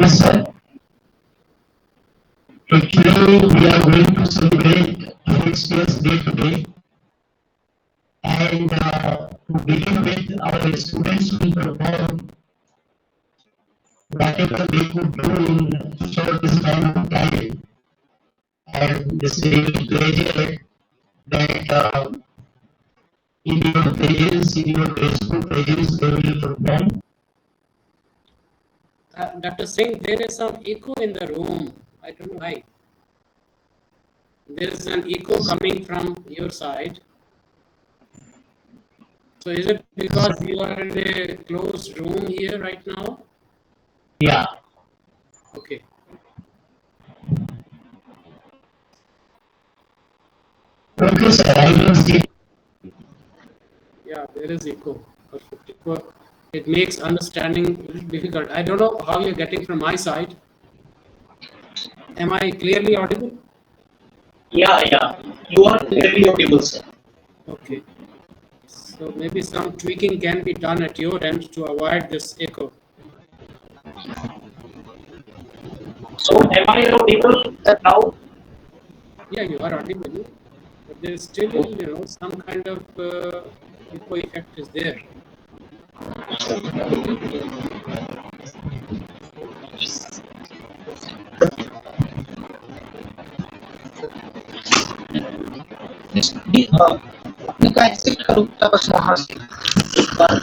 Yes, sir. Actually, we are going to celebrate Shakespeare's Day today, and to begin with, our students will perform whatever they could do in short span of time. And this is really pleasure that in your pages, in your Facebook pages, they will perform. Dr. Singh, there is some echo in the room. I don't know why. There is an echo coming from your side. So is it because you are in a closed room here right now? Yeah. Okay. Okay, sir. I will see. Yeah, there is echo. Perfect. It makes understanding a little difficult. I don't know how you're getting from my side. Am I clearly audible? Yeah. You are clearly audible, sir. Okay. So maybe some tweaking can be done at your end to avoid this echo. So, am I audible now? Yeah, you are audible, but there is still, some kind of echo effect is there. अपने का accept करूँ बस वहाँ से एक बार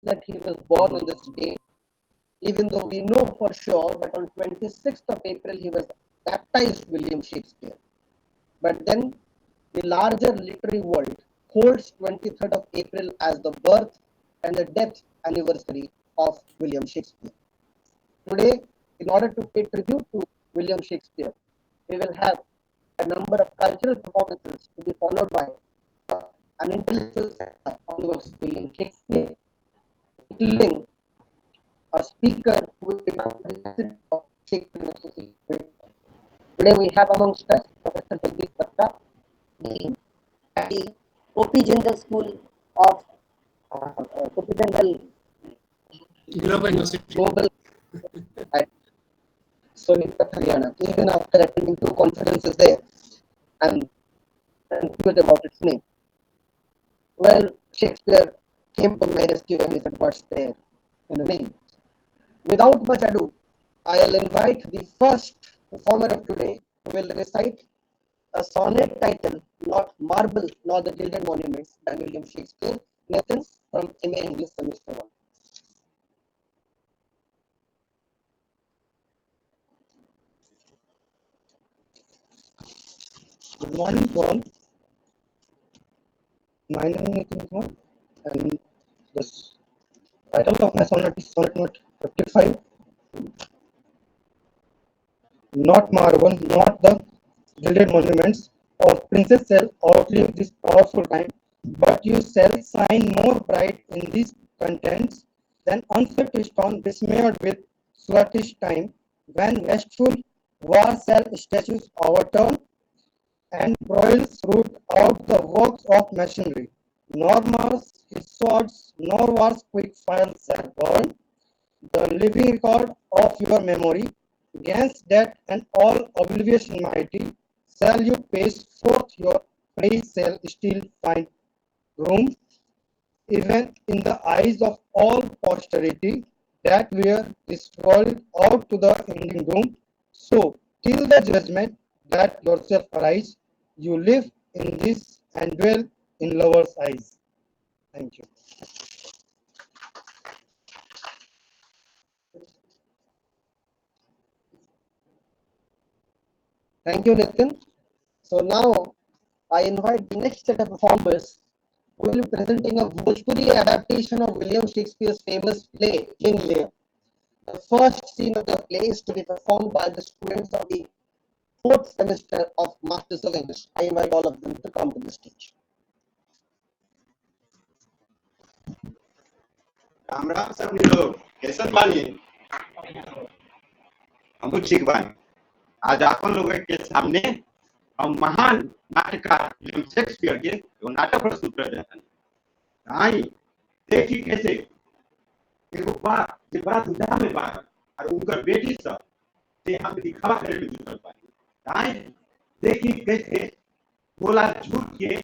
that he was born on this day, even though we know for sure that on 26th of April he was baptized William Shakespeare. But then the larger literary world holds 23rd of April as the birth and the death anniversary of William Shakespeare. Today, in order to pay tribute to William Shakespeare, we will have a number of cultural performances to be followed by an intellectual seminar on William Shakespeare, including a speaker who is of Shakespeare Association. Today we have amongst us Professor Jagdish Batra, the OP General School of OP General Global University. Global at Sonipat, Haryana. Even after attending 2 conferences there, I'm confused about its name. Well, Shakespeare came to my rescue and he said, "What's there in the name?" Without much ado, I'll invite the first performer of today who will recite a sonnet titled Not Marble Nor the Gilded Monuments by William Shakespeare, Nathan from MA English Semester 1. Good morning to all. My name is Nathan and the title of my sonnet is Sonnet Note 55. Not marble, not the gilded monuments of princes shall outlive this powerful time, but you shall shine more bright in these contents than unswept stone besmeared with sluggish time, when wasteful war shall statues overturn and broils root out the works of masonry. Nor Mars his swords, nor war's quick fire shall burn the living record of your memory. Against that and all oblivion mighty, shall you pace forth your praise shall still find room, even in the eyes of all posterity, that wear this world out to the ending doom. So, till the judgment that yourself arise, you live in this and dwell in lovers' eyes. Thank you. Thank you, Nitin. So now I invite the next set of performers who will be presenting a Bhojpuri adaptation of William Shakespeare's famous play, King Lear. The first scene of the play is to be performed by the students of the 4th semester of Masters of English. I invite all of them to come to the stage. Ram Ram सभी लोग कैसन बानी हम ठीक बानी। आज अपन लोगों के सामने हम महान नाटककार विलियम शेक्सपियर के नाटक प्रस्तुत कर रहे हैं। आई देखी कैसे एगो बात जे बड़ा दुधा में बात और उनका बेटी सब जे हम दिखावा करे में जुटल बानी। आई देखी कैसे बोला झूठ के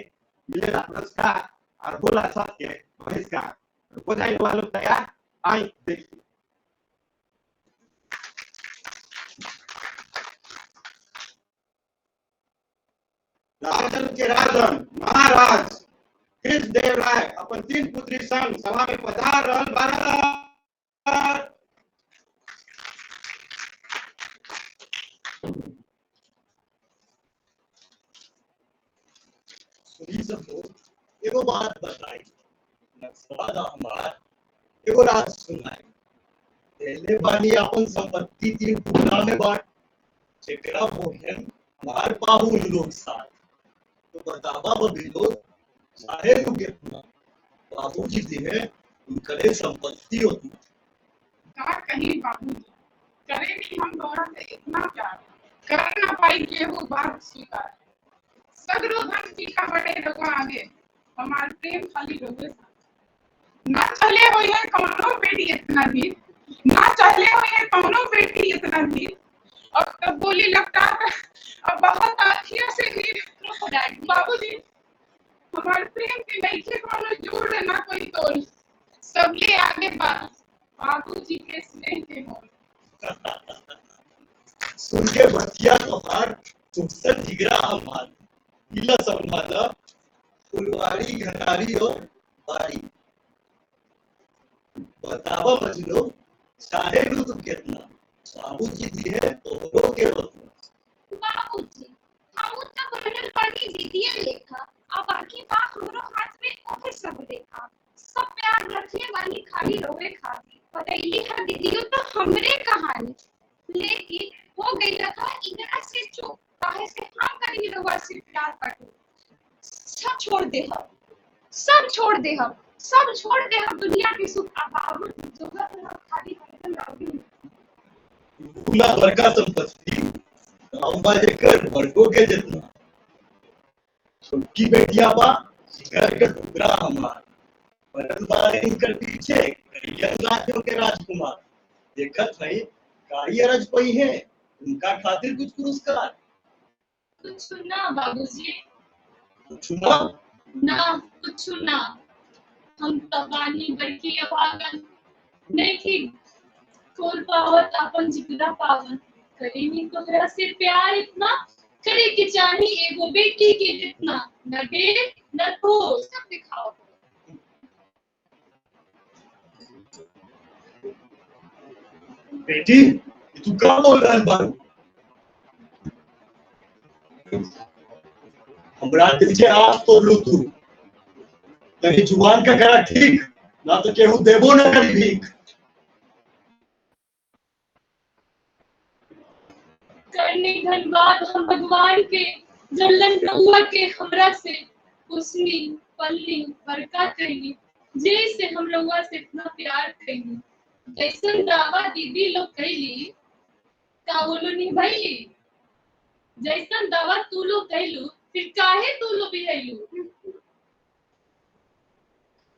मिलेला पुरस्कार और बोला सत्य के बहिष्कार। बधाई वालों तैयार आई देखिए। राजन के राजन महाराज कृष्ण देव राय अपन 3 पुत्री संग सभा में पधार रहल भारत। सुनी सबको एगो बात बताई नक्सवादा हमार एगो राज सुनाई पहले बानी अपन संपत्ति 3 टुकड़ा में बांट जेकरा भोजन हमार पाहुल लोग साथ तो बतावा बबी लोग चाहे तू कितना बाबूजी जी है उनके संपत्ति होती का कहीं बाबूजी करे भी हम दोनों से इतना प्यार कर ना पाई के वो बात स्वीकार सगरो धन जी का बड़े लोगों आगे हमार प्रेम खाली लोगे ना चले हो ये कौनो बेटी इतना भी ना चले हो ये कौनो बेटी इतना भी अब तब बोली लगता है अब बहुत आखियों से नीर बाबूजी हमारे प्रेम के नहीं के कौनो जोड़ ना कोई तोड़ सबले आगे बाबूजी के स्नेह के मोल सुन के बतिया तो हार तुमसे जिगरा हमार नीला संभाला फुलवारी घनारी और बारी बतावा मजलो चाहे लो तुम कितना बाबूजी जी है तो रो के बाबूजी हम उतना बनल पानी दीदिए लेखा अब बाकी बात हमरो हाथ में ओके सब देखा सब प्यार रखने वाली खाली रोवे खाती पतैली हर दीदियों तो हमरे कहानी लेकिन हो गई था इनरा से चुप काहे से हम करी रोवा से प्यार पटू सब छोड़ दे हम सब छोड़ दे हम सब छोड़ दे हम दुनिया की सुख अब बाबूजी जोगा खाली हम रहोगे भूला बरका संपत्ति हमारे घर बड़कों के जितना छोटकी बेटिया बा घर के टुकड़ा हमार परत बार इनकर पीछे करियर राज्यों के राजकुमार देखत नहीं काई अरज पई है उनका खातिर कुछ पुरस्कार कुछ ना बाबूजी, कुछ ना ना कुछ ना। हम तबानी बल्कि अभागन नहीं खोल पावत अपन जिगरा पावन करेनी तोहरा से प्यार इतना करे के चाही एगो बेटी के जितना न डेढ़ न दो सब दिखाओ। बेटी तू क्या बोल रहा है बारू हमरा दिल से आज तो लू तू कहीं जुबान का करा ठीक ना तो केहू देबो न करी भीख करने धन्यवाद हम भगवान के जल्लन रहुआ के हमरा से उसनी पल्ली बरका कही जैसे हम रहुआ से इतना प्यार कही जैसन दावा दीदी लोग कहली का बोलो निभाईली जैसन दावा तू लोग कहलू फिर काहे तू लोग बिहैलू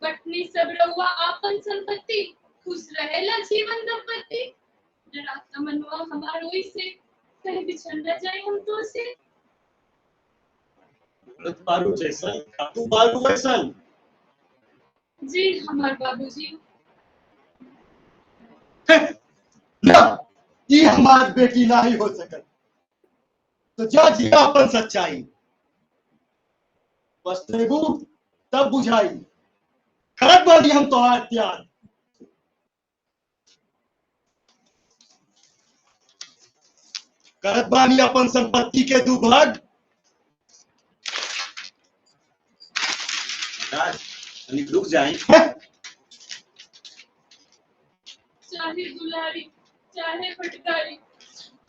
पत्नी सब रहुआ आपन संपत्ति खुश रहेला जीवन दंपति डराता मनवा हमार ओई से कहीं बिछड़ न जाए हम तो से बारू जैसा तू बारू वैसा जी हमार बाबूजी ना ये हमारी बेटी ना ही हो सकत तो जा जिया अपन सच्चाई बस तेगू तब बुझाई करत बानी हम तोहार त्याग करत बानी अपन संपत्ति के दू भाग रुक जाए चाहे दुलारी चाहे फटकारी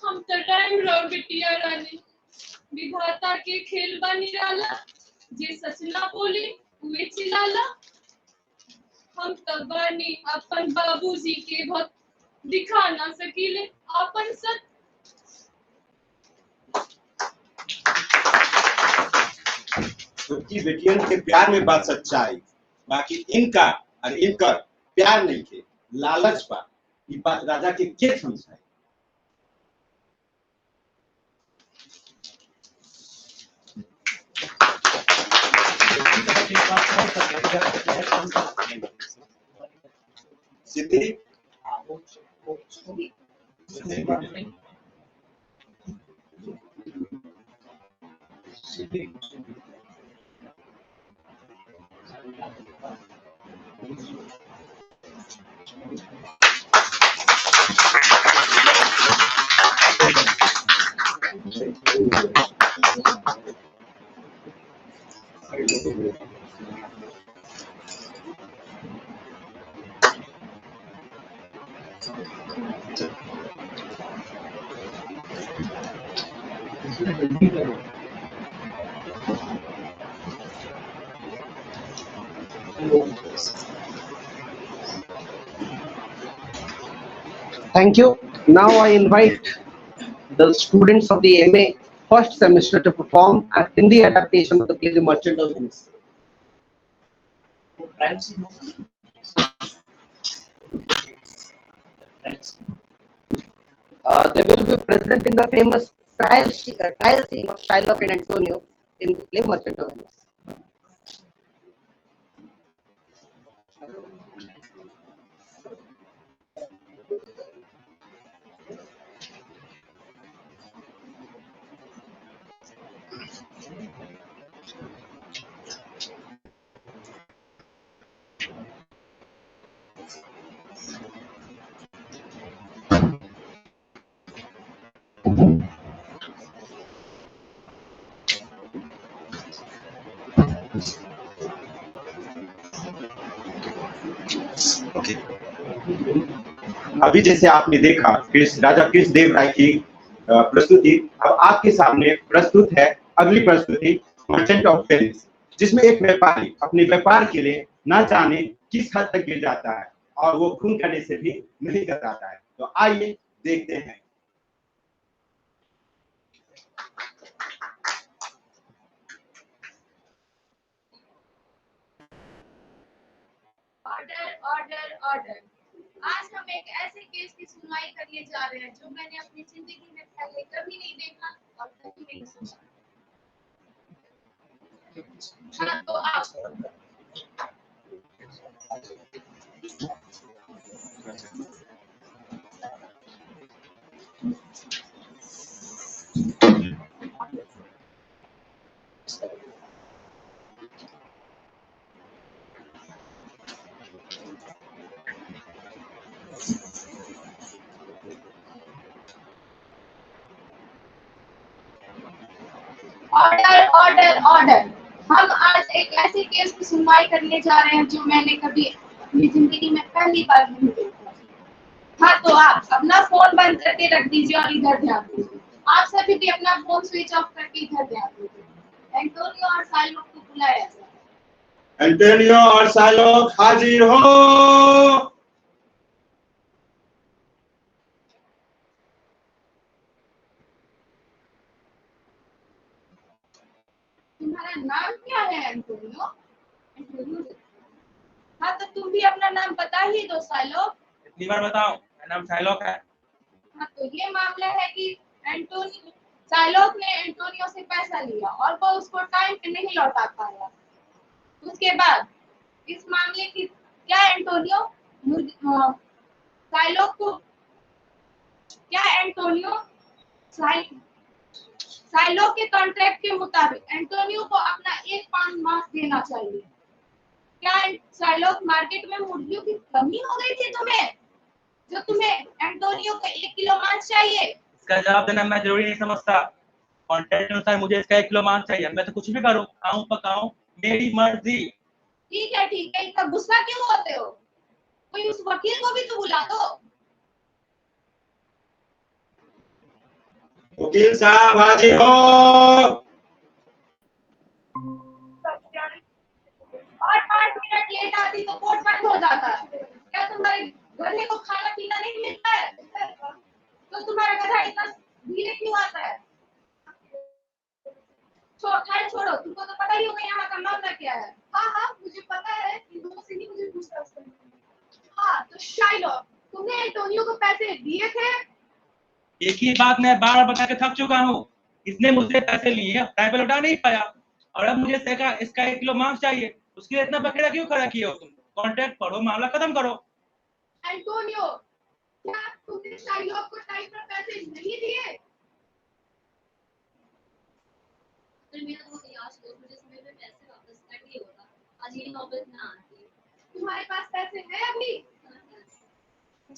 हम तो टाइम रहो बिटिया रानी विधाता के खेल बा निराला जे सच ना बोले वे चिल्लाला हम तब बानी अपन बाबूजी के भक्त दिखा ना सकीले अपन सत छोटी बेटियन के प्यार में बात सच्चाई बाकी इनका और इनकर प्यार नहीं थे लालच बा ये बात राजा के समझाए सिद्धि Thank you. Now I invite the students of the MA first semester to perform an Hindi adaptation of the play The Merchant of Venice. They will be presenting the famous trial scene of Shylock and Antonio in the play Merchant of Venice. Okay अभी जैसे आपने देखा राजा कृष्ण देव राय की प्रस्तुति अब आपके सामने प्रस्तुत है अगली प्रस्तुति मर्चेंट ऑफ वेनिस जिसमें एक व्यापारी अपने व्यापार के लिए ना जाने किस हद तक गिर जाता है और वो खून करने से भी नहीं कतराता है तो आइए देखते हैं ऑर्डर ऑर्डर। आज हम एक ऐसे केस की सुनवाई करने जा रहे हैं जो मैंने अपनी जिंदगी में पहले कभी नहीं देखा और कभी नहीं सुना। हाँ तो आप ऑर्डर ऑर्डर ऑर्डर। हम आज एक ऐसे केस की सुनवाई करने जा रहे हैं जो मैंने कभी अपनी जिंदगी में पहली बार नहीं देखा। हाँ तो आप अपना फोन बंद करके रख दीजिए और इधर ध्यान दीजिए। आप सभी भी अपना फोन स्विच ऑफ करके इधर ध्यान दीजिए। एंटोनियो और साइलोक को बुलाया जाए। एंटोनियो और साइलोक हाजिर हो। तुम्हारा नाम क्या है एंटोनियो? हाँ तो तुम भी अपना नाम बता ही दो साइलोक। इतनी बार बताओ, मेरा नाम साइलोक है। हाँ तो ये मामला है कि एंटोनियो साइलोक ने एंटोनियो से पैसा लिया और वो उसको टाइम पे नहीं लौटा पाया। उसके बाद इस मामले की क्या एंटोनियो साइलोक को क्या एंटोनियो साइलोक के कॉन्ट्रैक्ट के मुताबिक एंटोनियो को अपना 1 पाउंड मांस देना चाहिए। क्या साइलोक मार्केट में मुर्गियों की कमी हो गई थी तुम्हें जो तुम्हें एंटोनियो को 1 किलो मांस चाहिए? इसका जवाब देना मैं जरूरी नहीं समझता। कॉन्ट्रैक्ट के अनुसार मुझे इसका 1 किलो मांस चाहिए। मैं तो कुछ भी करूं, खाऊं पकाऊं, मेरी मर्जी। ठीक है इतना गुस्सा क्यों होते हो? कोई उस वकील को भी तो बुला दो। वकील साहब हाजिर हो। और 5 मिनट लेट आती तो कोर्ट बंद हो जाता है। क्या तुम्हारे गधे को खाना पीना नहीं मिलता है? तो तुम्हारा गधा इतना धीरे क्यों आता है? छोड़ो, तुमको तो पता ही होगा यहाँ का मामला क्या है। हाँ मुझे पता है, इन दोनों से ही मुझे पूछना है। हाँ तो शाइलोक, तुमने एंटोनियो को पैसे दिए थे? एक ही बात मैं बार बता के थक चुका हूँ। इसने मुझसे पैसे लिए, टाइम पे लौटा नहीं पाया और अब मुझे इसका 1 किलो मांस चाहिए। उसके लिए इतना बखेड़ा क्यों खड़ा किए हो तुम? कॉन्ट्रैक्ट पढ़ो, मामला खत्म करो। एंटोनियो, क्या तुमने शाइलोक को टाइम पर पैसे नहीं दिए? मेरा तो आज मुझे समय पे पैसे वापस करने होगा। आज ये नौबत ना आती। तुम्हारे पास पैसे हैं अभी?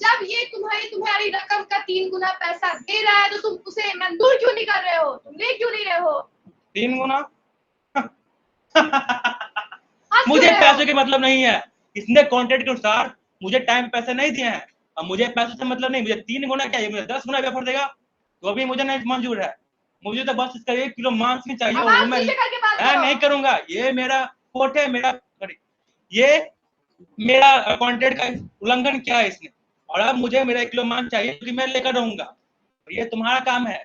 जब ये तुम्हारी रकम का 3 गुना पैसा दे रहा है तो तुम उसे मंजूर क्यों नहीं कर रहे हो? तुम ले क्यों नहीं रहे हो? 3 गुना? मुझे पैसे के मतलब नहीं है। इसने कॉन्ट्रैक्ट के अनुसार मुझे टाइम पैसे नहीं दिए हैं। अब मुझे पैसे से मतलब नहीं। मुझे 3 गुना क्या, मुझे 10 गुना ऑफर देगा तो अभी मुझे नहीं मंजूर है। मुझे तो बस इसका 1 किलो मांस ही चाहिए और मैं नहीं करूंगा। ये मेरा कोर्ट है, ये मेरा कॉन्ट्रैक्ट का उल्लंघन किया है इसने और अब मुझे मेरा 1 किलो मांस चाहिए क्योंकि मैं लेकर रहूंगा। ये तुम्हारा काम है।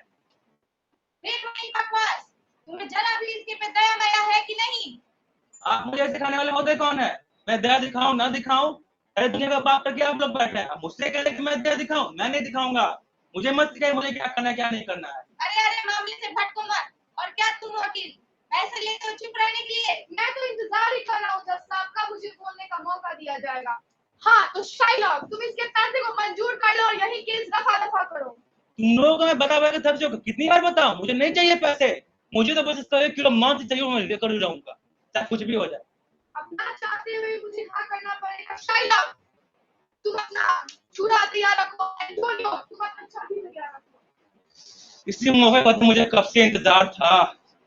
बकवास, तुम्हें जरा भी इसके पे दया माया है कि नहीं? आप मुझे सिखाने वाले होते कौन है? मैं दया दिखाऊं ना दिखाऊं, अरे दुनिया का बात करके आप लोग बैठे हैं। मुझसे कह रहे कि मैं दया दिखाऊं, मैं नहीं दिखाऊंगा। मुझे मत सिखाइए मुझे क्या करना है क्या नहीं करना है। अरे मामले से भटको मत। और क्या तुम वकील पैसे लेते हो चुप रहने के लिए? मैं तो इंतजार ही कर रहा हूँ जज साहब का मुझे बोलने का मौका दिया जाएगा। हाँ तो शाइलोक, तुम इसके पैसे को मंजूर कर लो और यही केस दफा करो। तुम लोगों को मैं बता थक चुका। कितनी बार बताऊं? मुझे नहीं चाहिए पैसे। मुझे तो बस इसका 1 किलो मांस चाहिए, मैं लेकर जाऊंगा चाहे कुछ भी हो जाए। अपना चाहते हुए मुझे हाँ करना पड़ेगा। शाइलोक, तुम अपना छुरा तैयार रखो। एंटोनियो, तुम अपना छाती तैयार रखो। इसी मौके पर तो मुझे कब से इंतजार था।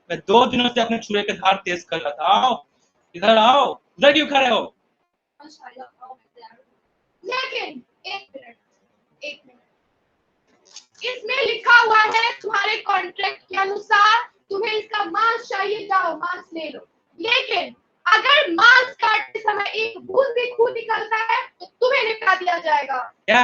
मैं 2 दिनों से अपने छुरे के धार तेज कर रहा था। आओ इधर आओ, इधर क्यों खड़े हो? लेकिन एक मिनट, इसमें लिखा हुआ है तुम्हारे कॉन्ट्रैक्ट के अनुसार तुम्हें इसका मांस चाहिए, जाओ मांस ले लो। लेकिन अगर मांस काटते समय एक बूंद भी खून निकलता है तो तुम्हें निपटा दिया जाएगा। क्या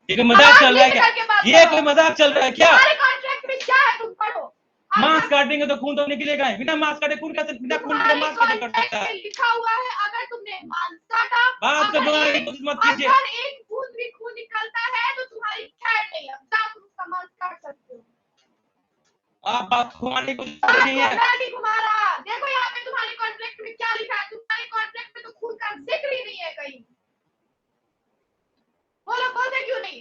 ये कोई मजाक चल रहा है क्या? ये कोई मजाक चल रहा है क्या? तुम्हारे कॉन्ट्रैक्ट में क्या है तुम पढ़ो। मांस काटेंगे तो खून तो निकलेगा ही। बिना मांस काटे खून कैसे, बिना खून के मांस कैसे कट सकता है? लिखा हुआ है अगर तुमने मांस काटा। बात कर दूंगा, कोशिश मत कीजिए। अगर एक बूंद भी खून निकलता है तो तुम्हारी खैर नहीं, अब जाओ तुम सामान काट सकते हो। आप बात घुमाने की कोशिश कर रही हैं। मैं नहीं घुमा रहा, देखो यहाँ पे तुम्हारे कॉन्ट्रैक्ट में क्या लिखा है, तुम्हारे कॉन्ट्रैक्ट में तो खून का जिक्र ही नहीं है कहीं। बोलो, बोलते क्यों नहीं?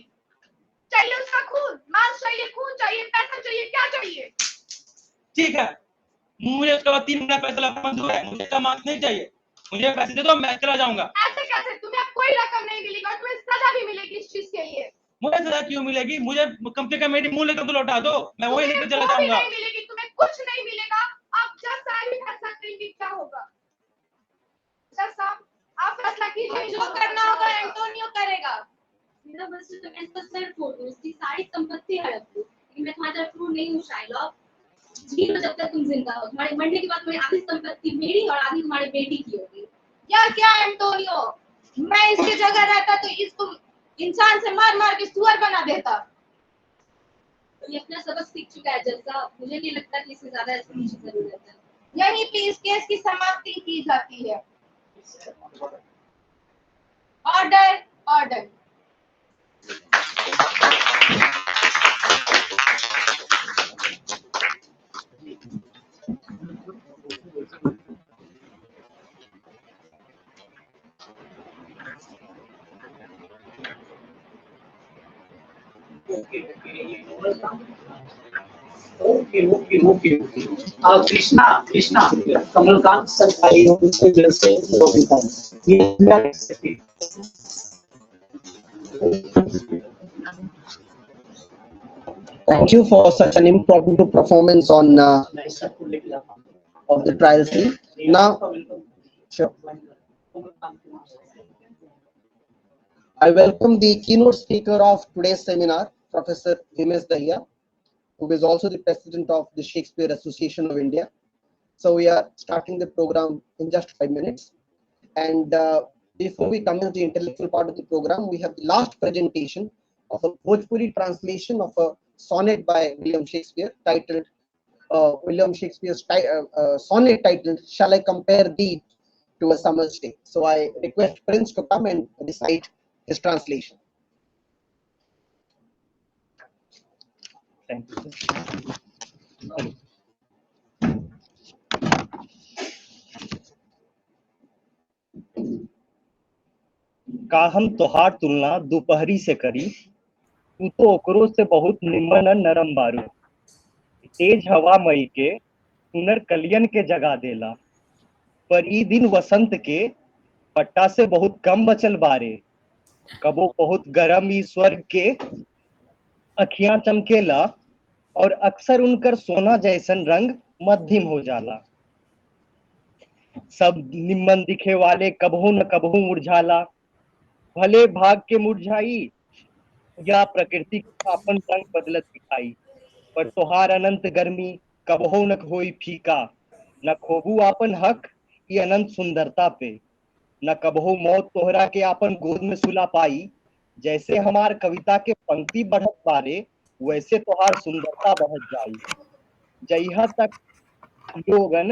चाहिए उसका खून, मांस चाहिए, खून चाहिए, पैसा चाहिए, क्या चाहिए? ठीक है, मुझे उसके बाद 3 महीना पैसा मंजूर है, मुझे इसका मार्क्स नहीं चाहिए, मुझे पैसे दे दो, मैं चला जाऊंगा। ऐसे कैसे? तुम्हें अब कोई रकम नहीं मिलेगी और तुम्हें सजा भी मिलेगी इस चीज के लिए। मुझे सजा क्यों मिलेगी? मुझे कम से कम मेरी मूल रकम तो लौटा दो, मैं वही लेकर चला तुम्हें वो भी जाऊंगा। नहीं मिलेगी, तुम्हें कुछ नहीं मिलेगा। आप जज साहब ही फैसला करेंगे क्या होगा। जज साहब, आप फैसला कीजिए, जो करना होगा एंटोनियो करेगा। मेरा बस ऐसा सर फोटो उसकी सारी संपत्ति हड़प लो, लेकिन मैं तुम्हारी तरफ नहीं हूँ शाइलॉक। जी जब तक तुम जिंदा हो, तुम्हारे मरने के बाद तुम्हारी आधी संपत्ति मेरी और आधी तुम्हारे बेटी की होगी। क्या क्या एंटोनियो, मैं इसकी जगह रहता तो इसको इंसान से मार मार के सुअर बना देता। ये अपना सबक सीख चुका है जज साहब, मुझे नहीं लगता कि इससे ज्यादा इसकी जरूरत है। यहीं पे इस केस की समाप्ति की जाती है। Order, order. Okay. Krishna, Kamalkant Sarkari Hospital से we are accepting. Thank you for such an impromptu performance on of the trial scene. Now, sure. I welcome the keynote speaker of today's seminar, Professor Bhim Dahiya, who is also the president of the Shakespeare Association of India. So we are starting the program in just 5 minutes. And before we come into the intellectual part of the program, we have the last presentation of a Bhojpuri translation of a sonnet by William Shakespeare titled sonnet titled "Shall I Compare Thee to a Summer's Day?" So I request Prince to come and recite his translation. Thank you. का हम तोहार तुलना दोपहरी से करी, तू तो ओकरो से बहुत निम्न नरम बारू। तेज हवा मई के सुनर कलियन के जगा देला, पर ई दिन वसंत के पट्टा से बहुत कम बचल बारे। कबो बहुत गरम ई स्वर्ग के अखियां चमकेला, और अक्सर उनकर सोना जैसन रंग मध्यम हो जाला। सब निम्न दिखे वाले कबहू न कबहू मुरझाला, भले भाग के मुरझाई या प्रकृति का अपन रंग बदलत दिखाई। पर तोहार अनंत गर्मी कबहू न होई फीका, न खोबू आपन हक ये अनंत सुंदरता पे। न कबहू मौत तोहरा के आपन गोद में सुला पाई। जैसे हमार कविता के पंक्ति बढ़त बारे, वैसे तोहार सुंदरता बढ़त जाई। जइहा तक लोगन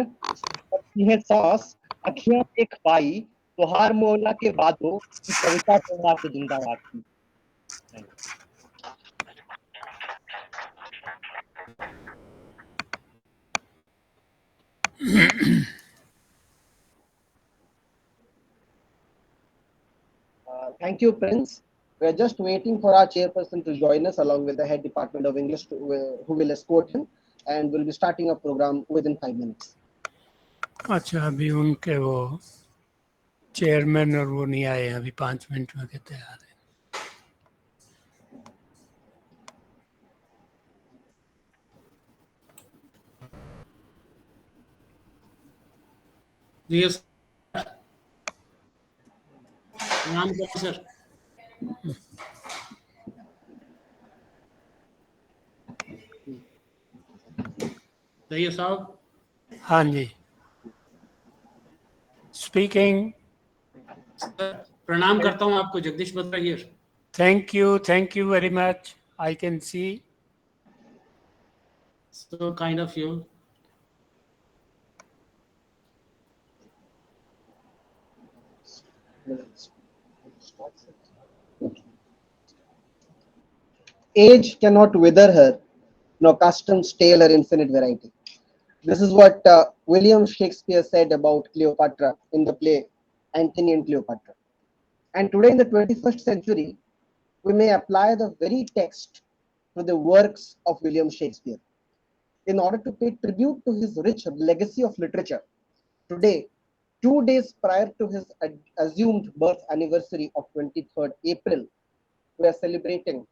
है सांस अखियां देख पाई, तोहार मोला के बादो की कविता तोहार से जिंदा राखी। Thank you, Prince. We are just waiting for our chairperson to join us along with the head department of English who will escort him, and we'll be starting our program within 5 minutes. अच्छा, अभी उनके वो chairman और वो नहीं आए, अभी 5 minute में कहते आ रहे। Yes. नाम क्या सर? दहिया साहब। हाँ जी, स्पीकिंग। प्रणाम करता हूँ आपको, Jagdish Batra here. Thank you very much. I can see. So kind of you. Age cannot wither her, nor customs stale her infinite variety. This is what William Shakespeare said about Cleopatra in the play Antony and Cleopatra. And today in the 21st century, we may apply the very text to the works of William Shakespeare. In order to pay tribute to his rich legacy of literature, today, 2 days prior to his assumed birth anniversary of 23rd April, we are celebrating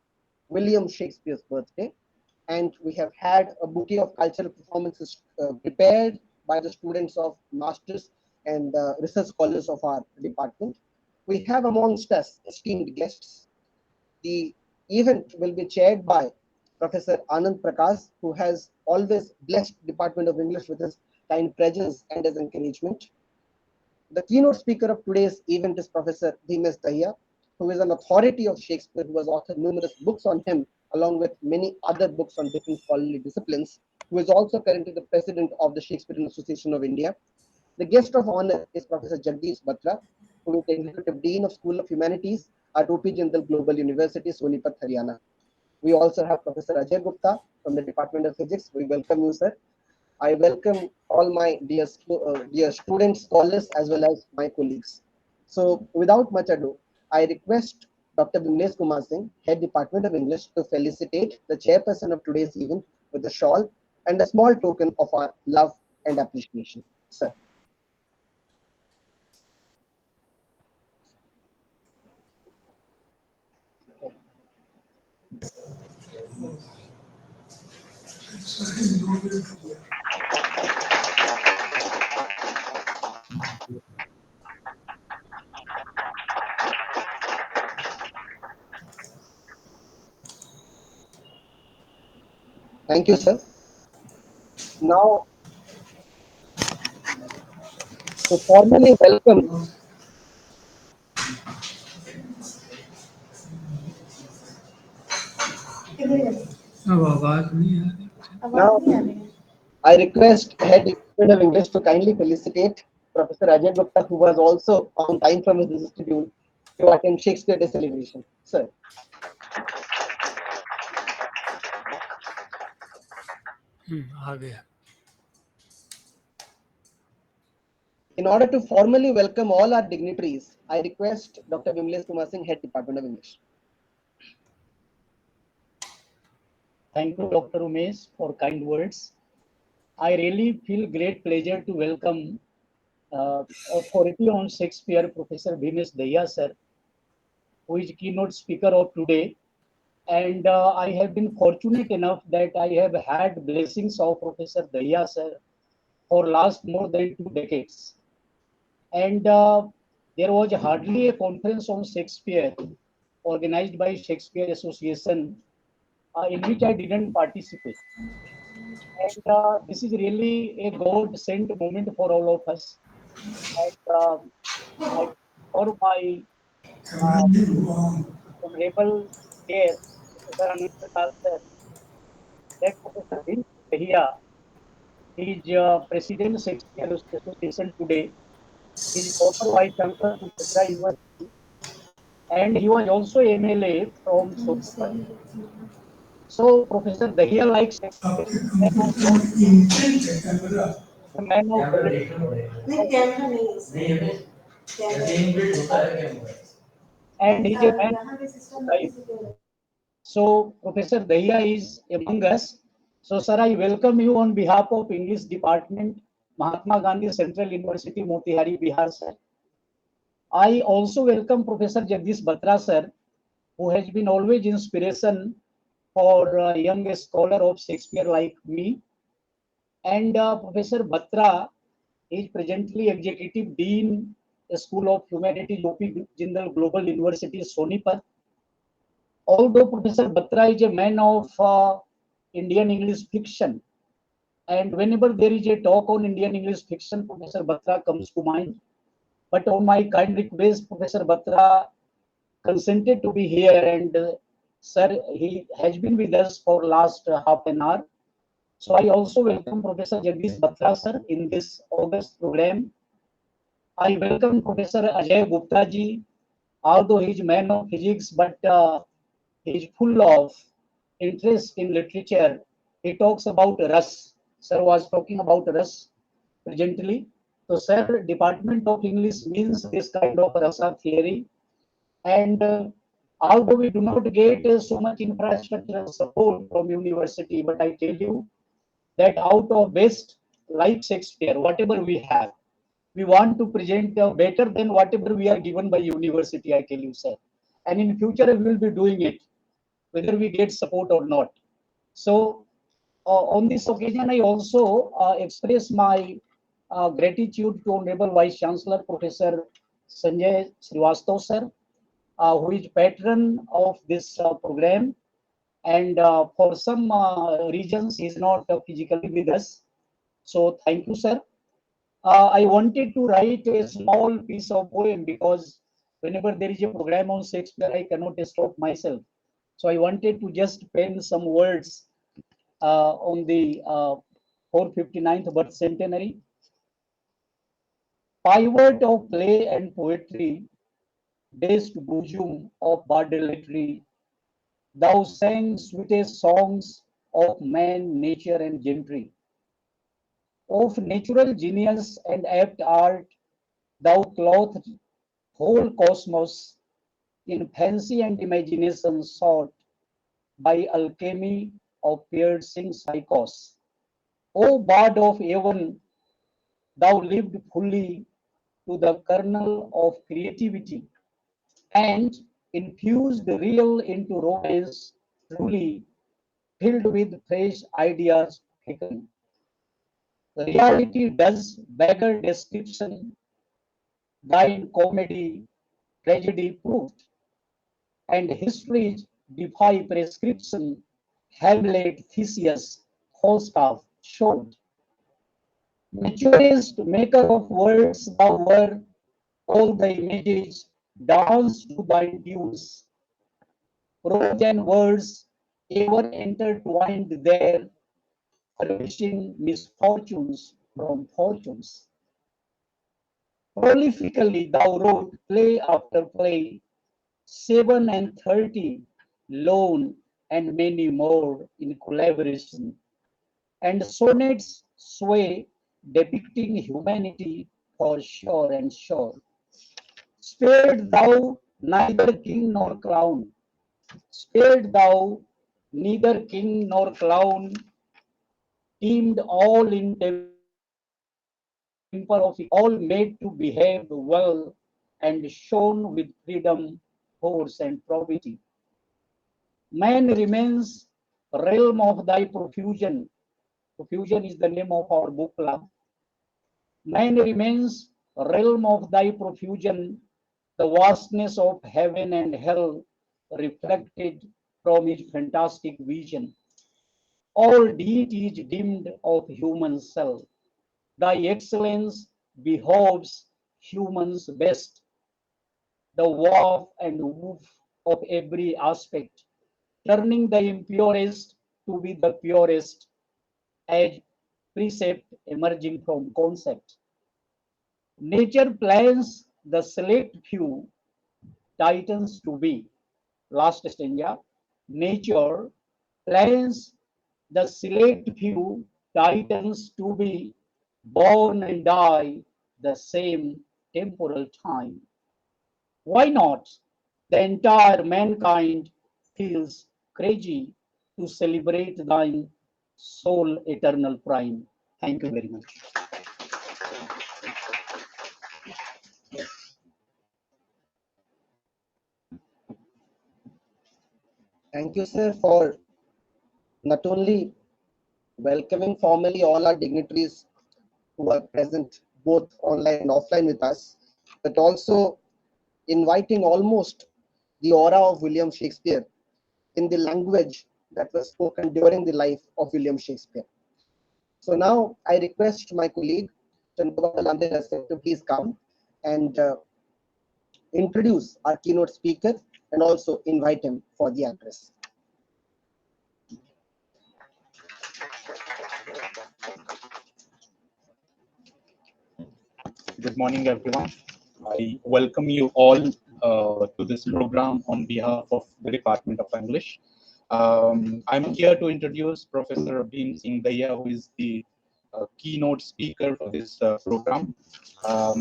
William Shakespeare's birthday, and we have had a bouquet of cultural performances prepared by the students of masters and research scholars of our department. We have amongst us esteemed guests. The event will be chaired by Professor Anand Prakash, who has always blessed Department of English with his kind presence and his encouragement. The keynote speaker of today's event is Professor Bhimesh Dahiya, who is an authority of Shakespeare, who has authored numerous books on him, along with many other books on different scholarly disciplines, who is also currently the president of the Shakespearean Association of India. The guest of honor is Professor Jagdish Batra, who is the Executive Dean of School of Humanities at OP Jindal Global University, Sonipat, Haryana. We also have Professor Ajay Gupta from the Department of Physics. We welcome you, sir. I welcome all my dear students, scholars, as well as my colleagues. So, without much ado, I request Dr. Bimlesh K Singh, Head Department of English, to felicitate the chairperson of today's event with a shawl and a small token of our love and appreciation. Sir. Thank you, sir. Now, to formally welcome. अब आवाज नहीं आ रही Now, I request Head Department of English to kindly felicitate Professor Ajay Gupta, who was also on time from his busy schedule to attend Shakespeare Day celebration. Sir. आ गया In order to formally welcome all our dignitaries, I request Dr. Bimlesh K Singh, Head Department of English. Thank you, Dr. Umesh, for kind words. I really feel great pleasure to welcome authority on Shakespeare, Professor Bhimesh Dahiya, sir, who is keynote speaker of today. And I have been fortunate enough that I have had blessings of Professor Dahiya, sir, for last more than 2 decades. And there was hardly a conference on Shakespeare organized by Shakespeare Association in which I didn't participate. And this is really a God-sent moment for all of us. And I, for my honorable guest, Professor Anand Prakash, sir, that Professor Bhim Dahiya is President Shakespeare Association today. He is former Vice Chancellor from Bhadra University, and he was also MLA from Sonipat. So Professor Dahiya likes Shakespeare, a man of and he's a man of life. So Professor Dahiya is among us. So sir, I welcome you on behalf of English Department, Mahatma Gandhi Central University, Motihari, Bihar, sir. I also welcome Professor Jagdish Batra, sir, who has been always inspiration for a young scholar of Shakespeare like me. And Professor Batra is presently Executive Dean, School of Humanities, OP Jindal Global University, Sonipat. Although Professor Batra is a man of Indian English fiction, and whenever there is a talk on Indian English fiction, Professor Batra comes to mind. But on my kind request, Professor Batra consented to be here, and sir, he has been with us for last half an hour. So I also welcome Professor Jagdish Batra, sir, in this August program. I welcome Professor Ajay Gupta ji, although he is man of physics, but he is full of interest in literature. He talks about Ras. Sir was talking about Ras presently. So, sir, Department of English means this kind of Rasa theory. And although we do not get so much infrastructural support from university, but I tell you that out of best, like Shakespeare, whatever we have, we want to present better than whatever we are given by university, I tell you, sir. And in future, we will be doing it, whether we get support or not. So, on this occasion, I also express my gratitude to Honorable Vice Chancellor, Professor Sanjay Srivastav, sir, who is patron of this program. And for some reasons, he is not physically with us. So, thank you, sir. I wanted to write a small piece of poem because whenever there is a program on Shakespeare, I cannot stop myself. So I wanted to just pen some words on the 459th birth centenary. Pivot of play and poetry, dazed bosom of bardelatry, thou sang sweetest songs of man, nature, and gentry. Of natural genius and apt art, thou clothed whole cosmos in fancy and imagination sought by alchemy of piercing psychos. O bard of heaven, thou lived fully to the kernel of creativity and infused real into romance, truly filled with fresh ideas taken. Reality does beggar description, thine comedy, tragedy proved, and histories defy prescription. Hamlet, Theseus, Falstaff showed. Naturist maker of words, thou were, all the images dance to thine tunes. Prose and words ever intertwined there, furnishing misfortunes from fortunes. Prolifically thou wrote play after play, 37 lone and many more in collaboration, and sonnets sway depicting humanity for sure and sure. Spared thou neither king nor clown, spared thou neither king nor clown, deemed all in temper of equality, all made to behave well, and shone with freedom, force, and probity. Man remains realm of thy profusion. Profusion is the name of our book club. Man remains realm of thy profusion, the vastness of heaven and hell reflected from his fantastic vision. All deity is dimmed of human self. Thy excellence behoves humans best, the warp and woof of every aspect, turning the impurest to be the purest as precept emerging from concept. Nature plans the select few titans to be. Last stanza. Nature plans the select few titans to be born and die the same temporal time. Why not? The entire mankind feels crazy to celebrate thine soul eternal prime. Thank you very much. Thank you, sir, for not only welcoming formally all our dignitaries who are present both online and offline with us, but also inviting almost the aura of William Shakespeare in the language that was spoken during the life of William Shakespeare. So now I request my colleague, Chandra to please come and introduce our keynote speaker and also invite him for the address. Good morning, everyone. I welcome you all to this program on behalf of the Department of English. I'm here to introduce Professor Bhim Singh Dahiya, who is the keynote speaker for this program. Have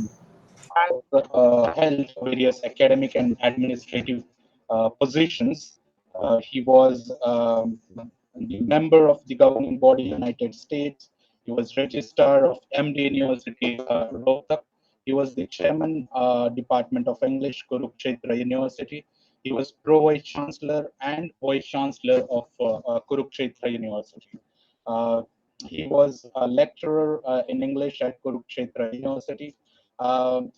held various academic and administrative positions. He was the member of the governing body United States. He was registrar of MD University, Rohtak. He was the chairman, Department of English, Kurukshetra University. He was pro-vice chancellor and vice chancellor of Kurukshetra University. Uh, he was a lecturer in English at Kurukshetra University.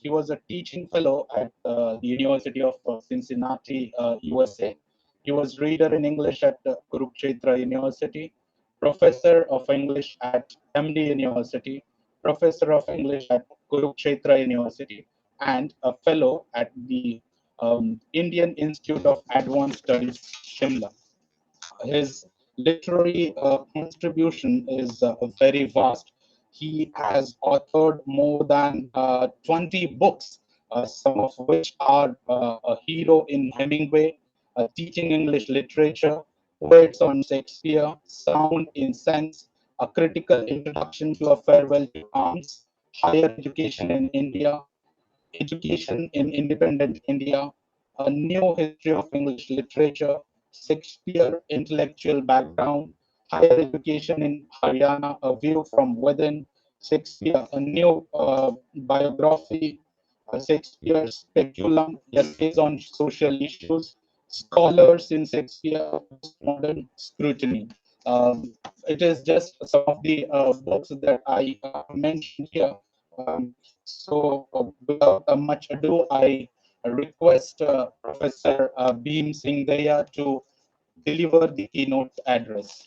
He was a teaching fellow at the University of Cincinnati, USA. He was reader in English at Kurukshetra University, professor of English at MD University, professor of English at Kurukshetra University, and a fellow at the Indian Institute of Advanced Studies, Shimla. His literary contribution is very vast. He has authored more than 20 books, some of which are A Hero in Hemingway, Teaching English Literature, Poets on Shakespeare, Sound in Sense, A Critical Introduction to A Farewell to Arms, Higher Education in India, Education in Independent India, A New History of English Literature, Shakespeare Intellectual Background, Higher Education in Haryana, A View from Within, Shakespeare, A New Biography, Shakespeare Speculum, Essays on Social Issues, Scholars in Shakespeare, Postmodern Scrutiny. It is just some of the books that I mentioned here. Without much ado, I request Professor Bhim Singh Dahiya to deliver the keynote address.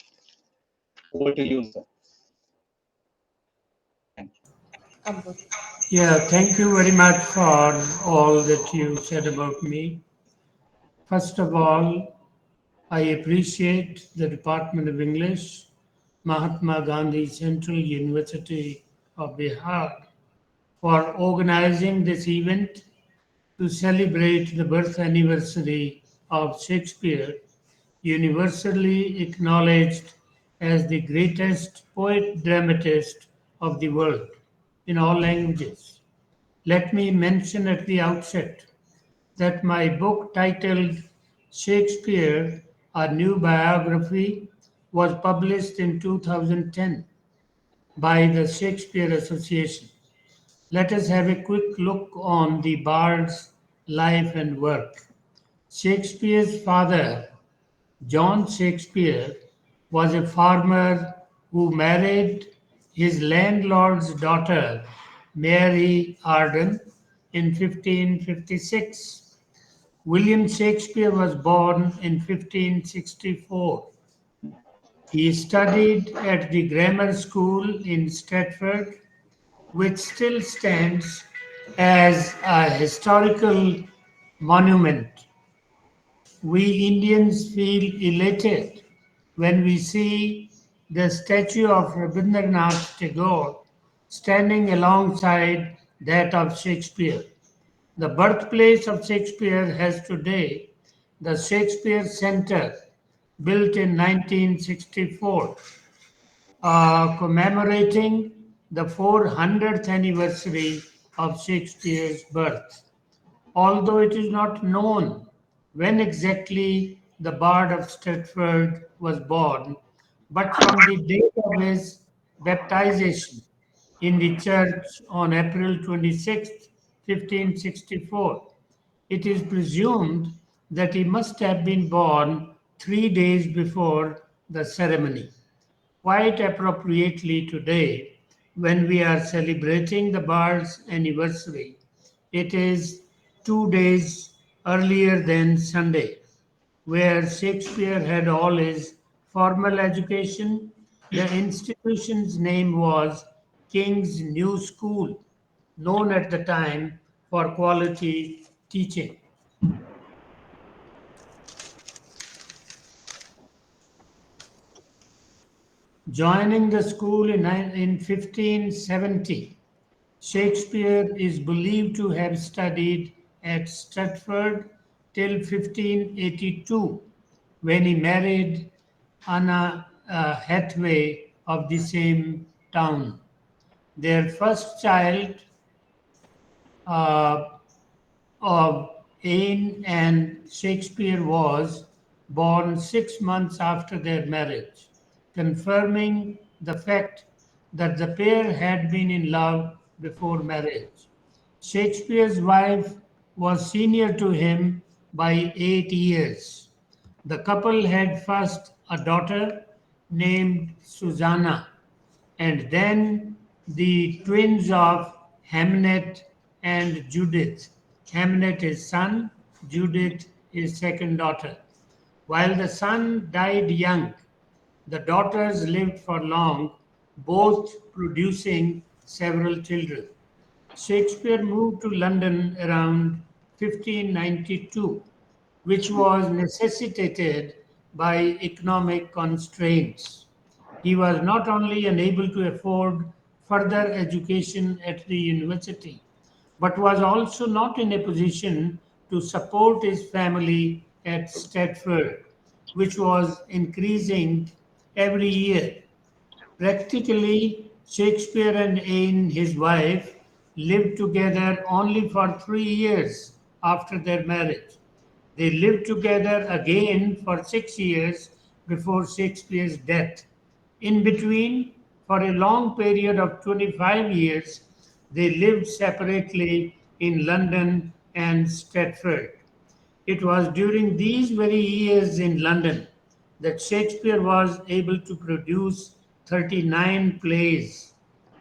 Over to you, sir. Thank you. Yeah, thank you very much for all that you said about me. First of all, I appreciate the Department of English, Mahatma Gandhi Central University of Bihar, for organizing this event to celebrate the birth anniversary of Shakespeare, universally acknowledged as the greatest poet dramatist of the world in all languages. Let me mention at the outset that my book titled Shakespeare, A New Biography was published in 2010 by the Shakespeare Association. Let us have a quick look on the bard's life and work. Shakespeare's father, John Shakespeare, was a farmer who married his landlord's daughter, Mary Arden, in 1556. William Shakespeare was born in 1564. He studied at the grammar school in Stratford, which still stands as a historical monument. We Indians feel elated when we see the statue of Rabindranath Tagore standing alongside that of Shakespeare. The birthplace of Shakespeare has today the Shakespeare Center, built in 1964, commemorating the 400th anniversary of Shakespeare's birth. Although it is not known when exactly the Bard of Stratford was born, but from the date of his baptization in the church on April 26, 1564, it is presumed that he must have been born 3 days before the ceremony. Quite appropriately today, when we are celebrating the Bard's anniversary, it is 2 days earlier than Sunday, where Shakespeare had all his formal education. The institution's name was King's New School, known at the time for quality teaching. Joining the school in 1570, Shakespeare is believed to have studied at Stratford till 1582, when he married Anna Hathaway of the same town. Their first child, uh, of Anne and Shakespeare, was born 6 months after their marriage, confirming the fact that the pair had been in love before marriage. Shakespeare's wife was senior to him by 8 years. The couple had first a daughter named Susanna, and then the twins of Hamnet and Judith. Hamnet is son, Judith is second daughter. While the son died young, the daughters lived for long, both producing several children. Shakespeare moved to London around 1592, which was necessitated by economic constraints. He was not only unable to afford further education at the university, but was also not in a position to support his family at Stratford, which was increasing every year. Practically, Shakespeare and Anne, his wife, lived together only for 3 years after their marriage. They lived together again for 6 years before Shakespeare's death. In between, for a long period of 25 years, they lived separately in London and Stratford. It was during these very years in London that Shakespeare was able to produce 39 plays,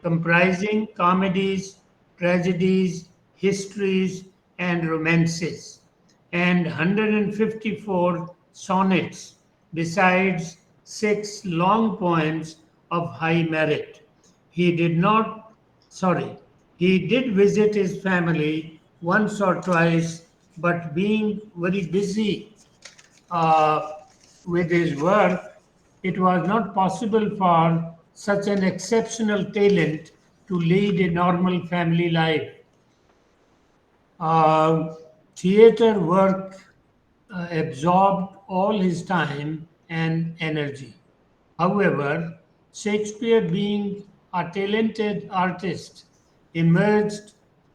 comprising comedies, tragedies, histories, and romances, and 154 sonnets, besides 6 long poems of high merit. He did not, sorry, he did visit his family once or twice, but being very busy uh, with his work, it was not possible for such an exceptional talent to lead a normal family life. Uh, Theater work absorbed all his time and energy. However, Shakespeare, being a talented artist, emerged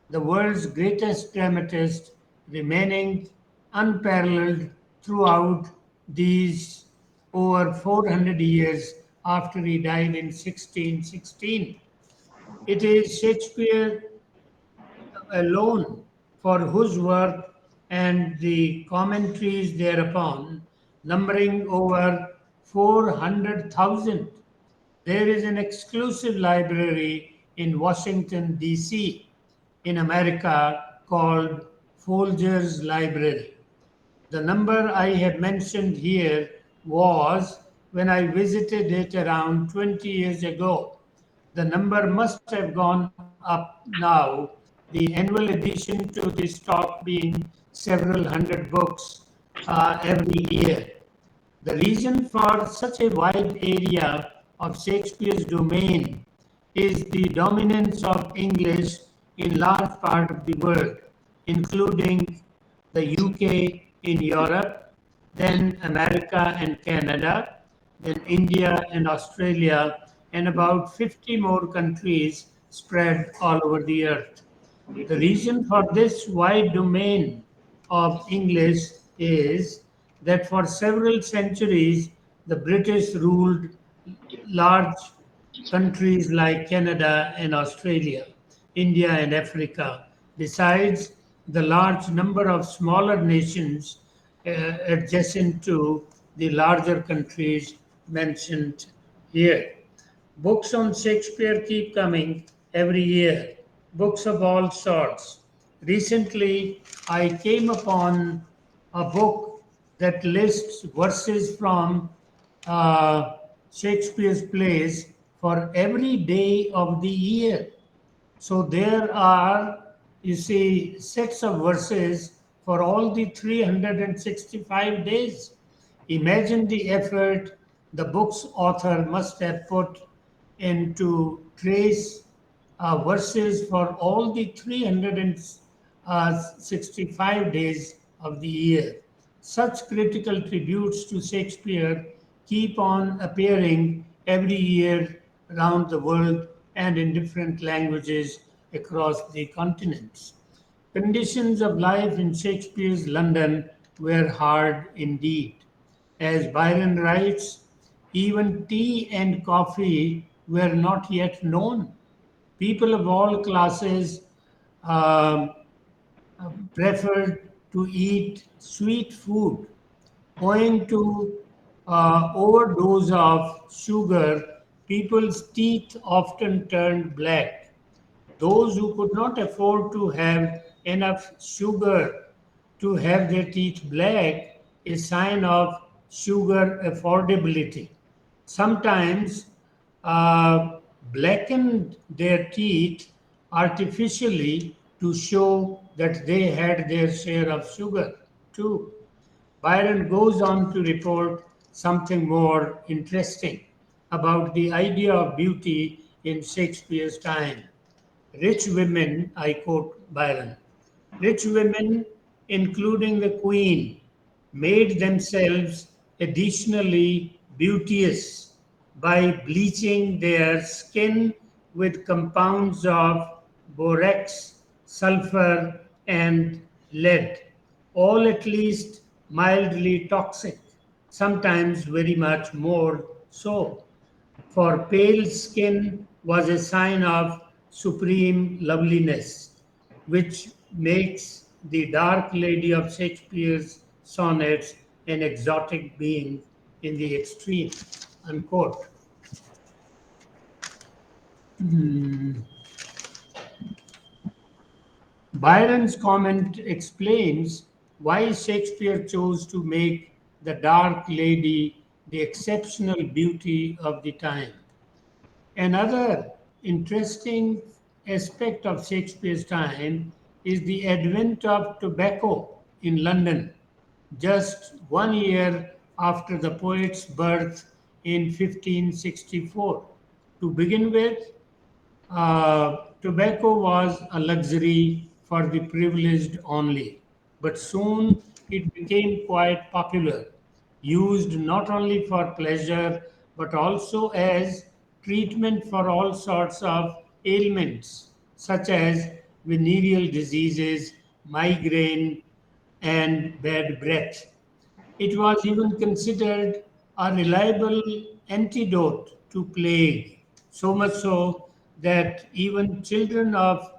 the world's greatest dramatist, remaining unparalleled throughout these over 400 years after he died in 1616. It is Shakespeare alone for whose work and the commentaries thereupon, numbering over 400,000. There is an exclusive library in Washington, D.C., in America called Folger's Library. The number I have mentioned here was when I visited it around 20 years ago. The number must have gone up now, the annual addition to the stock being several hundred books every year. The reason for such a wide area of Shakespeare's domain is the dominance of English in large part of the world, including the UK in Europe, then America and Canada, then India and Australia, and about 50 more countries spread all over the earth. The reason for this wide domain of English is that for several centuries the British ruled large countries like Canada and Australia, India and Africa, besides the large number of smaller nations adjacent to the larger countries mentioned here. Books on Shakespeare keep coming every year, books of all sorts. Recently, I came upon a book that lists verses from uh, Shakespeare's plays for every day of the year. So there are, you see, sets of verses for all the 365 days. Imagine the effort the book's author must have put into trace verses for all the 365 days of the year. Such critical tributes to Shakespeare keep on appearing every year around the world and in different languages across the continents. Conditions of life in Shakespeare's London were hard indeed. As Byron writes, even tea and coffee were not yet known. People of all classes um, preferred to eat sweet food. Owing to overdose of sugar, people's teeth often turned black. Those who could not afford to have enough sugar to have their teeth black is sign of sugar affordability. Sometimes blackened their teeth artificially to show that they had their share of sugar too. Byron goes on to report something more interesting about the idea of beauty in Shakespeare's time. Rich women, I quote Byron, rich women, including the queen, made themselves additionally beauteous by bleaching their skin with compounds of borax, sulfur, and lead, all at least mildly toxic, sometimes very much more so, for pale skin was a sign of supreme loveliness, which makes the dark lady of Shakespeare's sonnets an exotic being in the extreme. Unquote. Byron's comment explains why Shakespeare chose to make the dark lady the exceptional beauty of the time. Another interesting aspect of Shakespeare's time is the advent of tobacco in London, just 1 year after the poet's birth in 1564. To begin with, tobacco was a luxury for the privileged only, but soon it became quite popular, used not only for pleasure but also as treatment for all sorts of ailments such as venereal diseases, migraine, and bad breath. It was even considered a reliable antidote to plague, so much so that even children of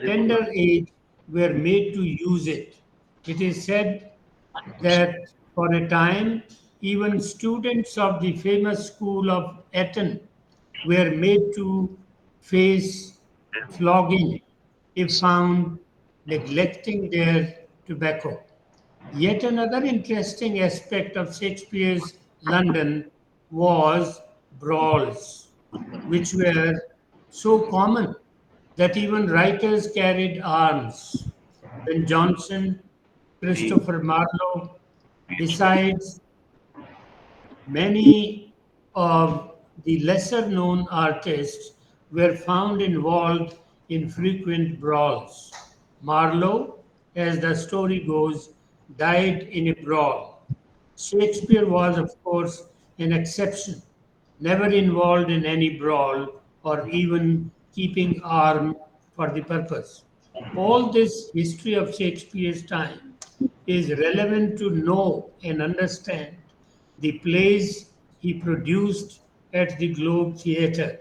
tender age were made to use it. It is said that for a time, even students of the famous school of Eton were made to face flogging if found neglecting their tobacco. Yet another interesting aspect of Shakespeare's London was brawls, which were so common that even writers carried arms. Ben Jonson, Christopher Marlowe, besides many of the lesser known artists were found involved in frequent brawls. Marlowe, as the story goes, died in a brawl. Shakespeare was, of course, an exception, never involved in any brawl or even keeping armed for the purpose. All this history of Shakespeare's time is relevant to know and understand the plays he produced at the Globe Theatre.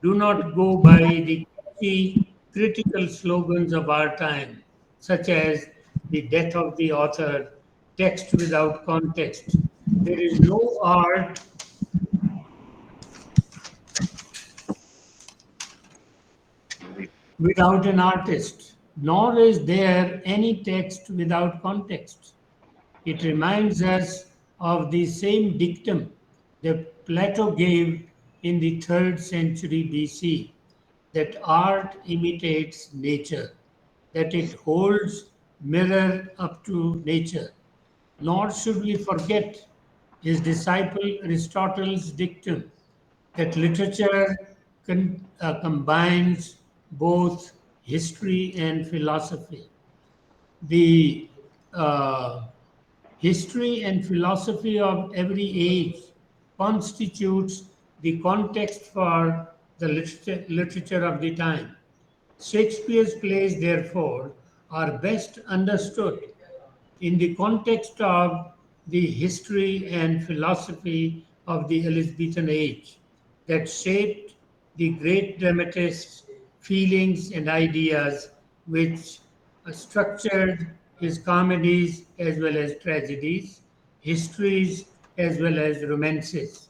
Do not go by the catchy critical slogans of our time, such as the death of the author, text without context. There is no art without an artist, nor is there any text without context. It reminds us of the same dictum that Plato gave in the 3rd century BC, that art imitates nature, that it holds mirror up to nature. Nor should we forget his disciple Aristotle's dictum that literature combines both history and philosophy. The history and philosophy of every age constitutes the context for the literature of the time. Shakespeare's plays, therefore, are best understood in the context of the history and philosophy of the Elizabethan age that shaped the great dramatist's feelings and ideas, which structured his comedies as well as tragedies, histories as well as romances.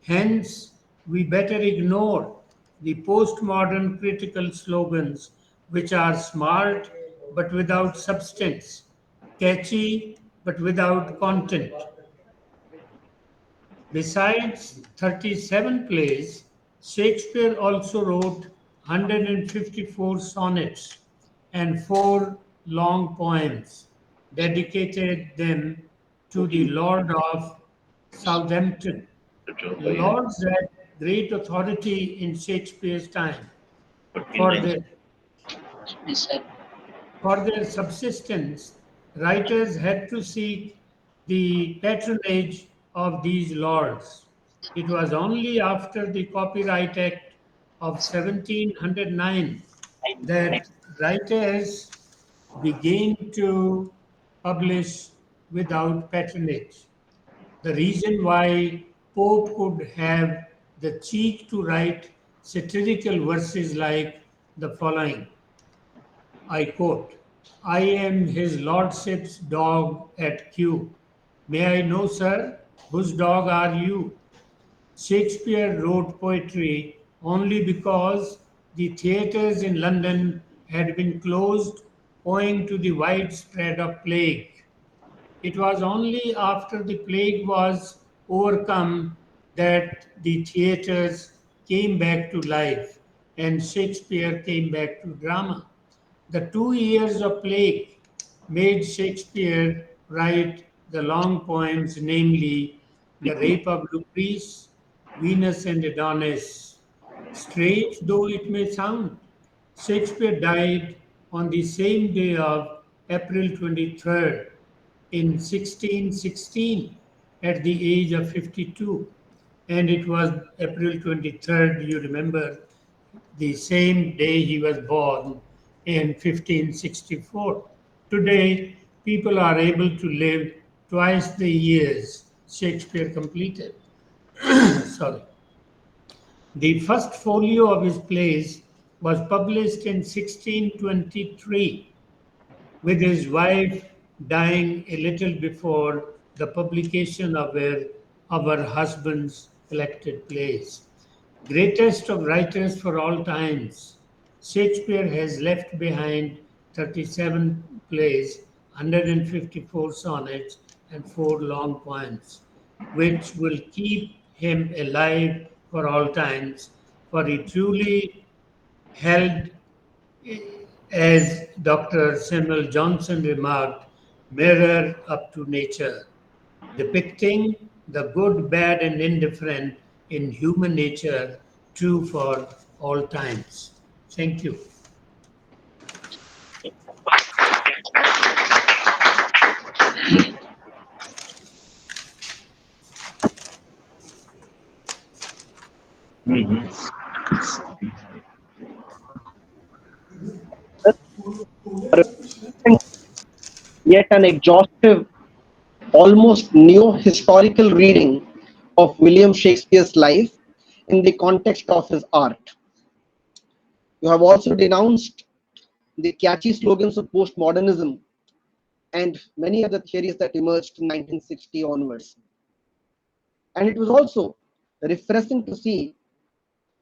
Hence, we better ignore the postmodern critical slogans which are smart but without substance, catchy but without content. Besides 37 plays, Shakespeare also wrote 154 sonnets and 4 long poems, dedicated them to the Lord of Southampton. Lords had great authority in Shakespeare's time. For their, for their subsistence, writers had to seek the patronage of these lords. It was only after the Copyright Act of 1709 that writers began to publish without patronage. The reason why Pope could have the cheek to write satirical verses like the following, I quote, I am his lordship's dog at Kew. May I know, sir, whose dog are you? Shakespeare wrote poetry only because the theatres in London had been closed owing to the widespread of plague. It was only after the plague was overcome that the theatres came back to life and Shakespeare came back to drama. The 2 years of plague made Shakespeare write the long poems, namely The Rape of Lucrece, Venus and Adonis. Strange though it may sound, Shakespeare died on the same day of April 23rd in 1616 at the age of 52. And it was April 23rd, you remember, the same day he was born in 1564. Today, people are able to live twice the years Shakespeare completed. Sorry. The first folio of his plays was published in 1623, with his wife dying a little before the publication of our husband's collected plays. Greatest of writers for all times, Shakespeare has left behind 37 plays, 154 sonnets, and 4 long poems, which will keep him alive for all times, for he truly held, as Dr. Samuel Johnson remarked, mirror up to nature, depicting the good, bad, and indifferent in human nature, true for all times. Thank you. Yet an exhaustive, almost neo-historical reading of William Shakespeare's life in the context of his art. You have also denounced the catchy slogans of postmodernism and many other theories that emerged in 1960 onwards. And it was also refreshing to see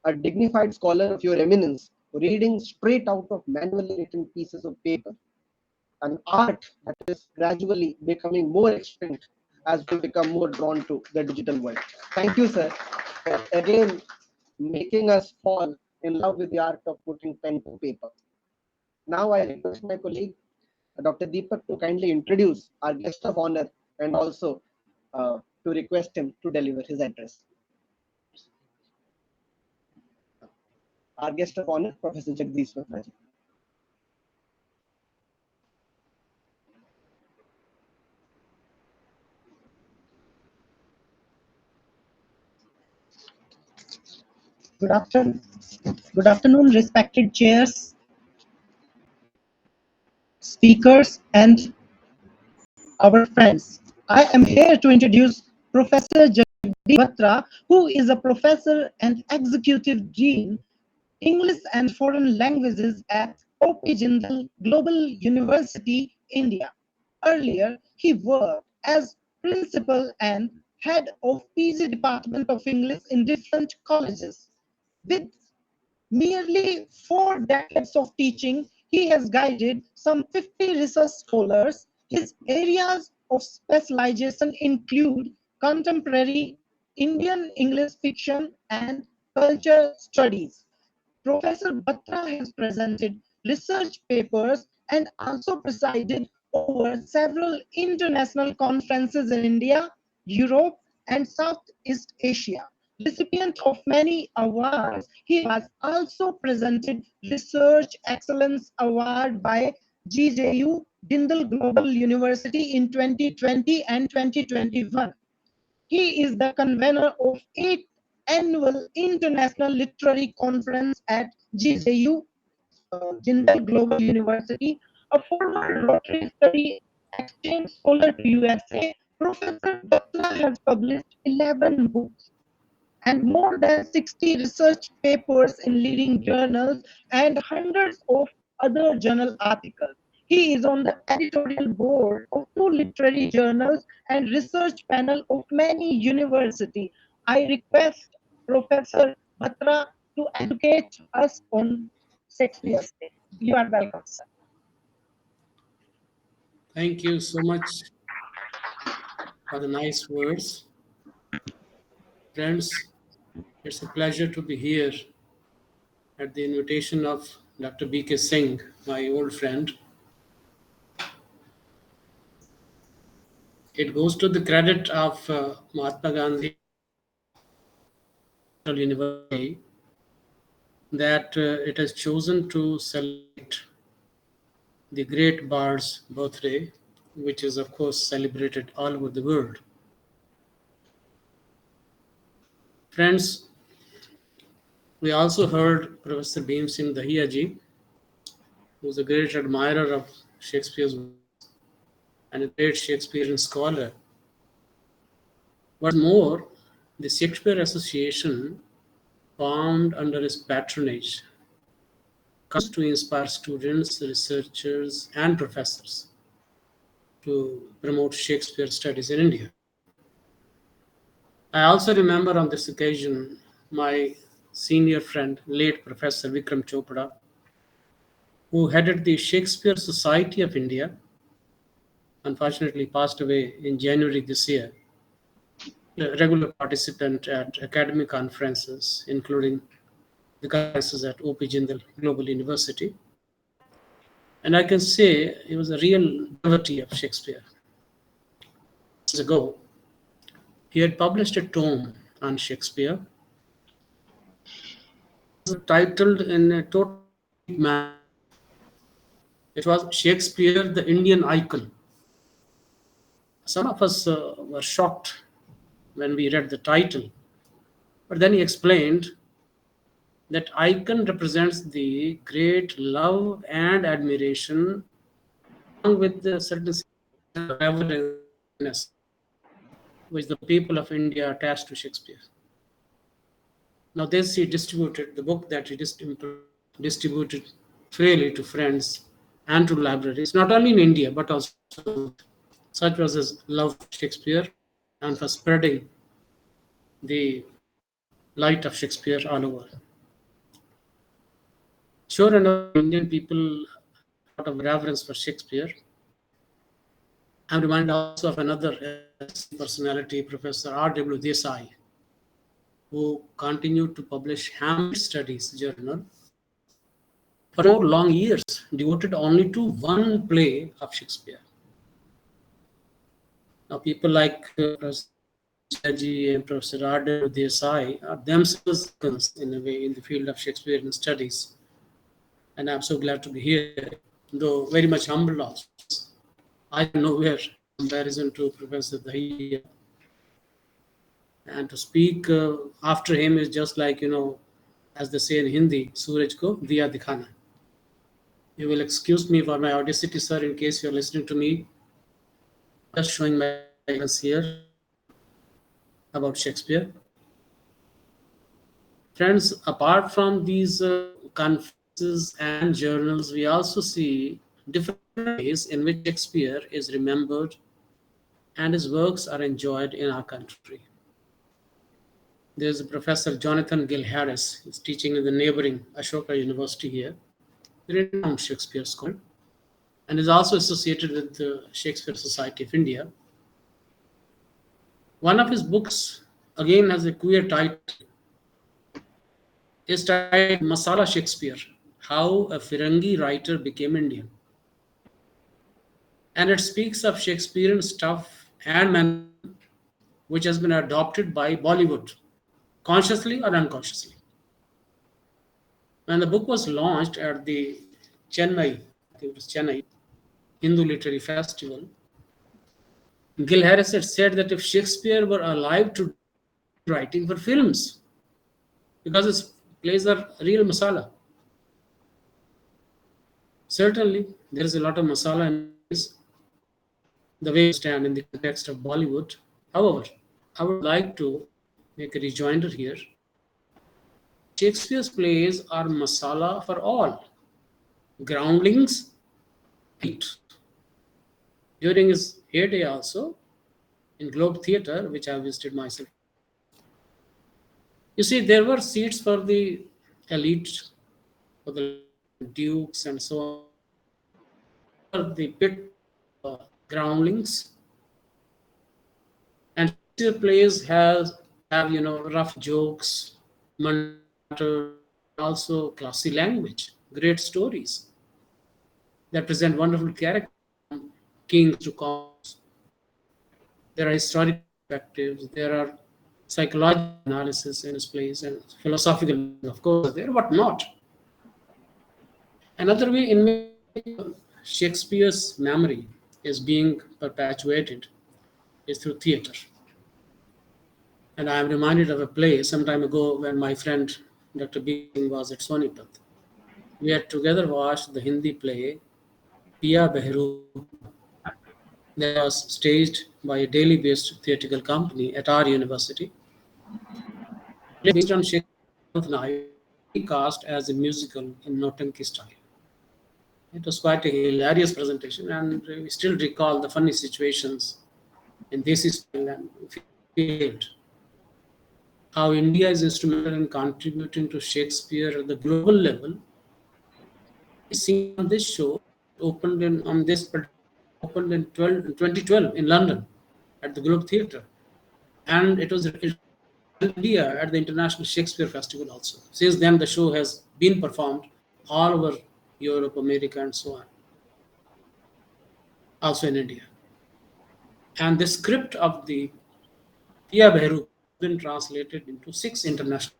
a dignified scholar of your eminence reading straight out of manually written pieces of paper, an art that is gradually becoming more extinct as we become more drawn to the digital world. Thank you, sir, for again making us fall in love with the art of putting pen to paper. Now I request my colleague, Dr. Deepak, to kindly introduce our guest of honor and also to request him to deliver his address. our guest of honor, Professor Jagdish Batra. Good afternoon. Good afternoon, respected chairs, speakers, and our friends. I am here to introduce Professor Jagdish Batra, who is a professor and executive dean, English and Foreign Languages at O.P. Jindal Global University, India. Earlier, he worked as principal and head of PG Department of English in different colleges. With merely 4 decades of teaching, he has guided some 50 research scholars. His areas of specialization include contemporary Indian English fiction and culture studies. Professor Batra has presented research papers and also presided over several international conferences in India, Europe, and Southeast Asia. Recipient of many awards, he was also presented Research Excellence Award by GJU Dindal Global University in 2020 and 2021. He is the convener of 8th Annual International Literary Conference at GJU Jindal Global University, a former Rotary Study Exchange Scholar to USA. Professor Batra has published 11 books and more than 60 research papers in leading journals and hundreds of other journal articles. He is on the editorial board of 2 literary journals and research panel of many universities. I request Professor Batra to educate us on Shakespeare's Day. You are welcome, sir. Thank you so much for the nice words. Friends, it's a pleasure to be here at the invitation of Dr. B.K. Singh, my old friend. It goes to the credit of Mahatma Gandhi Central University that it has chosen to celebrate the great bard's birthday, which is, of course, celebrated all over the world. Friends, we also heard Professor Bhim Singh Dahiya ji, who is a great admirer of Shakespeare's works and a great Shakespearean scholar. What's more, the Shakespeare Association, formed under his patronage, comes to inspire students, researchers, and professors to promote Shakespeare studies in India. I also remember on this occasion my senior friend, late Professor Vikram Chopra, who headed the Shakespeare Society of India, unfortunately passed away in January this year, a regular participant at academic conferences, including the conferences at O.P. Jindal Global University. And I can say he was a real devotee of Shakespeare. Years ago, he had published a tome on Shakespeare. It was titled in a totally unique manner. It was Shakespeare, the Indian Icon. Some of us were shocked when we read the title. But then he explained that icon represents the great love and admiration, along with the certain reverence which the people of India attached to Shakespeare. Now, this he distributed, the book that he distributed freely to friends and to libraries, not only in India, but also such was his love for Shakespeare and for spreading the light of Shakespeare all over. Sure enough, Indian people have a lot of reverence for Shakespeare. I'm reminded also of another personality, Professor R.W. Desai, who continued to publish Hamlet Studies journal for 4 long years, devoted only to one play of Shakespeare. Now, people like Ji and Professor Arden Desai are themselves icons in a way in the field of Shakespearean studies. And I'm so glad to be here, though very much humbled also. I am nowhere in comparison to Professor Dahiya. And to speak after him is just like, as they say in Hindi, Suraj ko diya dikhana. You will excuse me for my audacity, sir, in case you're listening to me. Just showing my ignorance here about Shakespeare. Friends, apart from these conferences and journals, we also see different ways in which Shakespeare is remembered and his works are enjoyed in our country. There's a Professor Jonathan Gill Harris, who's teaching in the neighboring Ashoka University here, renowned Shakespeare scholar, and is also associated with the Shakespeare Society of India. One of his books, again, has a queer title. It's titled Masala Shakespeare, How a Firangi Writer Became Indian. And it speaks of Shakespearean stuff and manner which has been adopted by Bollywood, consciously or unconsciously. When the book was launched at the Chennai Hindu Literary Festival, Gil Harris had said that if Shakespeare were alive today, writing for films, because his plays are real masala. Certainly, there is a lot of masala in this, the way we stand in the context of Bollywood. However, I would like to make a rejoinder here. Shakespeare's plays are masala for all. Groundlings, eat. During his heyday also, in Globe Theatre, which I visited myself. You see, there were seats for the elite, for the dukes and so on. The pit groundlings. And Shakespeare plays have rough jokes, matter, also classy language, great stories that present wonderful characters from kings to commoners. There are historical perspectives, there are psychological analysis in his plays, and philosophical, of course, there, but not. Another way in which Shakespeare's memory is being perpetuated is through theatre. And I am reminded of a play some time ago when my friend Dr. Bimlesh was at Sonipat. We had together watched the Hindi play Piya Behru that was staged by a Delhi-based theatrical company at our university. Based on Shakespeare's night, cast as a musical in Notanki style. It was quite a hilarious presentation, and we still recall the funny situations in Desi style and feel how India is instrumental in contributing to Shakespeare at the global level. Seen on this show opened in 2012 in London at the Globe Theatre, and it was in India at the International Shakespeare Festival also. Since then, the show has been performed all over Europe, America, and so on. Also in India. And the script of the Piya Behru has been translated into 6 international.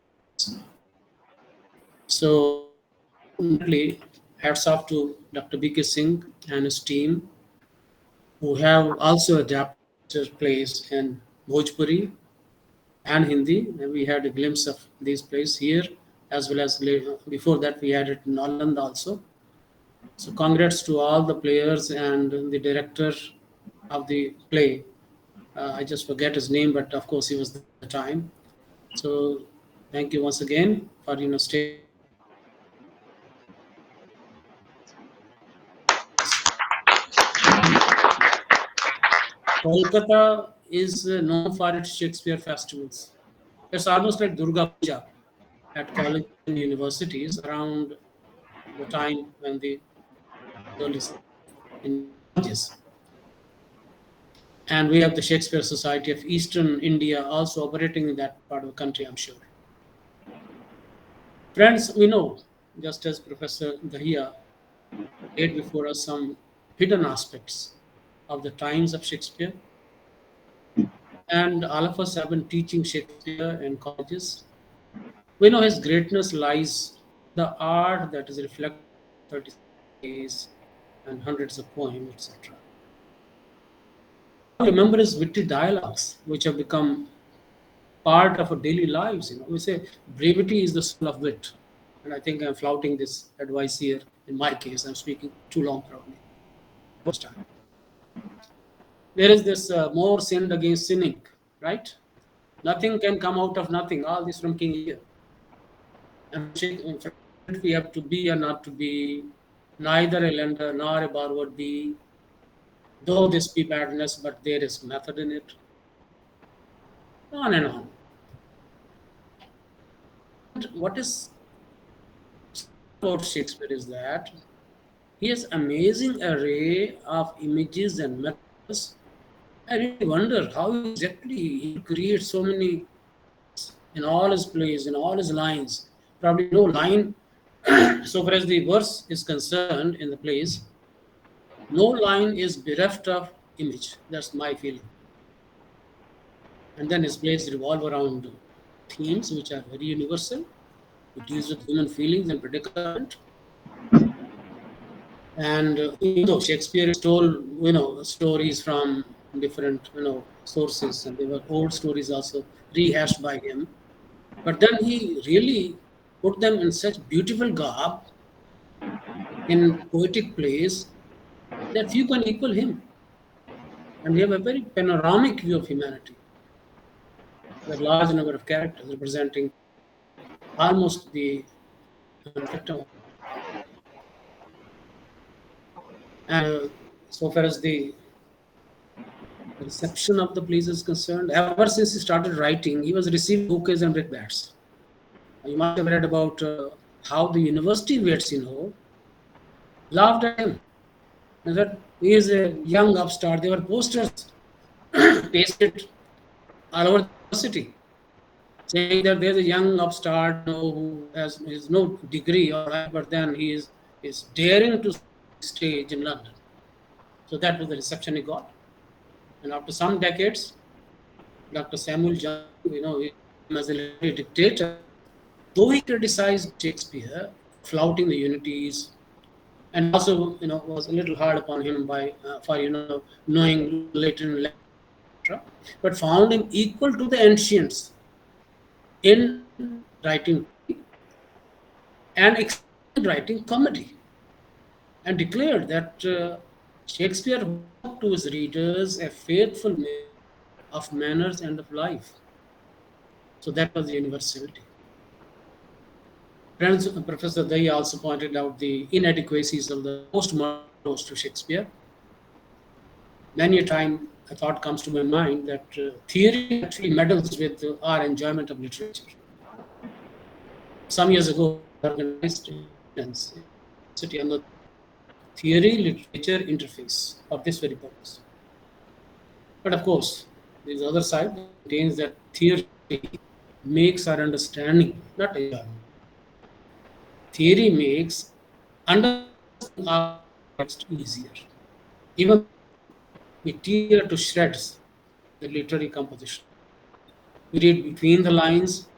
So, hats off to Dr. B.K. Singh and his team, who have also adapted plays in Bhojpuri and Hindi. And we had a glimpse of these plays here, as well as before that we had it in Nalanda also. So congrats to all the players and the director of the play. I just forget his name, but of course he was at the time. So thank you once again for staying. Kolkata is known for its Shakespeare festivals. It's almost like Durga Puja at colleges and universities around the time when the colleges. And we have the Shakespeare Society of Eastern India also operating in that part of the country, I'm sure. Friends, we know, just as Professor Dahiya laid before us some hidden aspects of the times of Shakespeare, And all of us have been teaching Shakespeare in colleges. We know his greatness lies the art that is reflected in 36 plays and hundreds of poems, etc. We all remember his witty dialogues, which have become part of our daily lives. We say brevity is the soul of wit, and I think I'm flouting this advice here. In my case, I'm speaking too long probably. First time. There is this more sinned against sinning, right? Nothing can come out of nothing. All this from King Lear. And from it we have to be or not to be, neither a lender nor a borrower be, though this be madness, but there is method in it. On and on. And what is about Shakespeare is that he has amazing array of images and methods. I really wonder how exactly he creates so many in all his plays, in all his lines. Probably no line, so far as the verse is concerned in the plays, no line is bereft of image. That's my feeling. And then his plays revolve around themes which are very universal. It deals with human feelings and predicament. And even though Shakespeare stole, stories from different, sources, and they were old stories also rehashed by him, but then he really put them in such beautiful garb in poetic plays that few can equal him. And we have a very panoramic view of humanity, with a large number of characters representing almost the spectrum. And so far as the reception of the plays is concerned, ever since he started writing, he was receiving bouquets and brickbats. You must have read about how the university mates, laughed at him. And that he is a young upstart. There were posters pasted all over the city saying that there's a young upstart, who has no degree, but then he is daring to stage in London. So that was the reception he got. And after some decades, Dr. Samuel Johnson, as a literary dictator, though he criticized Shakespeare, flouting the unities, and also, was a little hard upon him for knowing Latin, etc., but found him equal to the ancients in writing and writing comedy, and declared that Shakespeare brought to his readers a faithful mirror of manners and of life. So that was the universality. Professor Dahiya also pointed out the inadequacies of the postmodern approach to Shakespeare. Many a time, a thought comes to my mind that theory actually meddles with our enjoyment of literature. Some years ago, I organized on the theory-literature interface for this very purpose. But of course, there is the other side that contains that theory makes our understanding, not enjoyment. Theory makes understanding our text easier. Even we tear to shreds the literary composition. We read between the lines,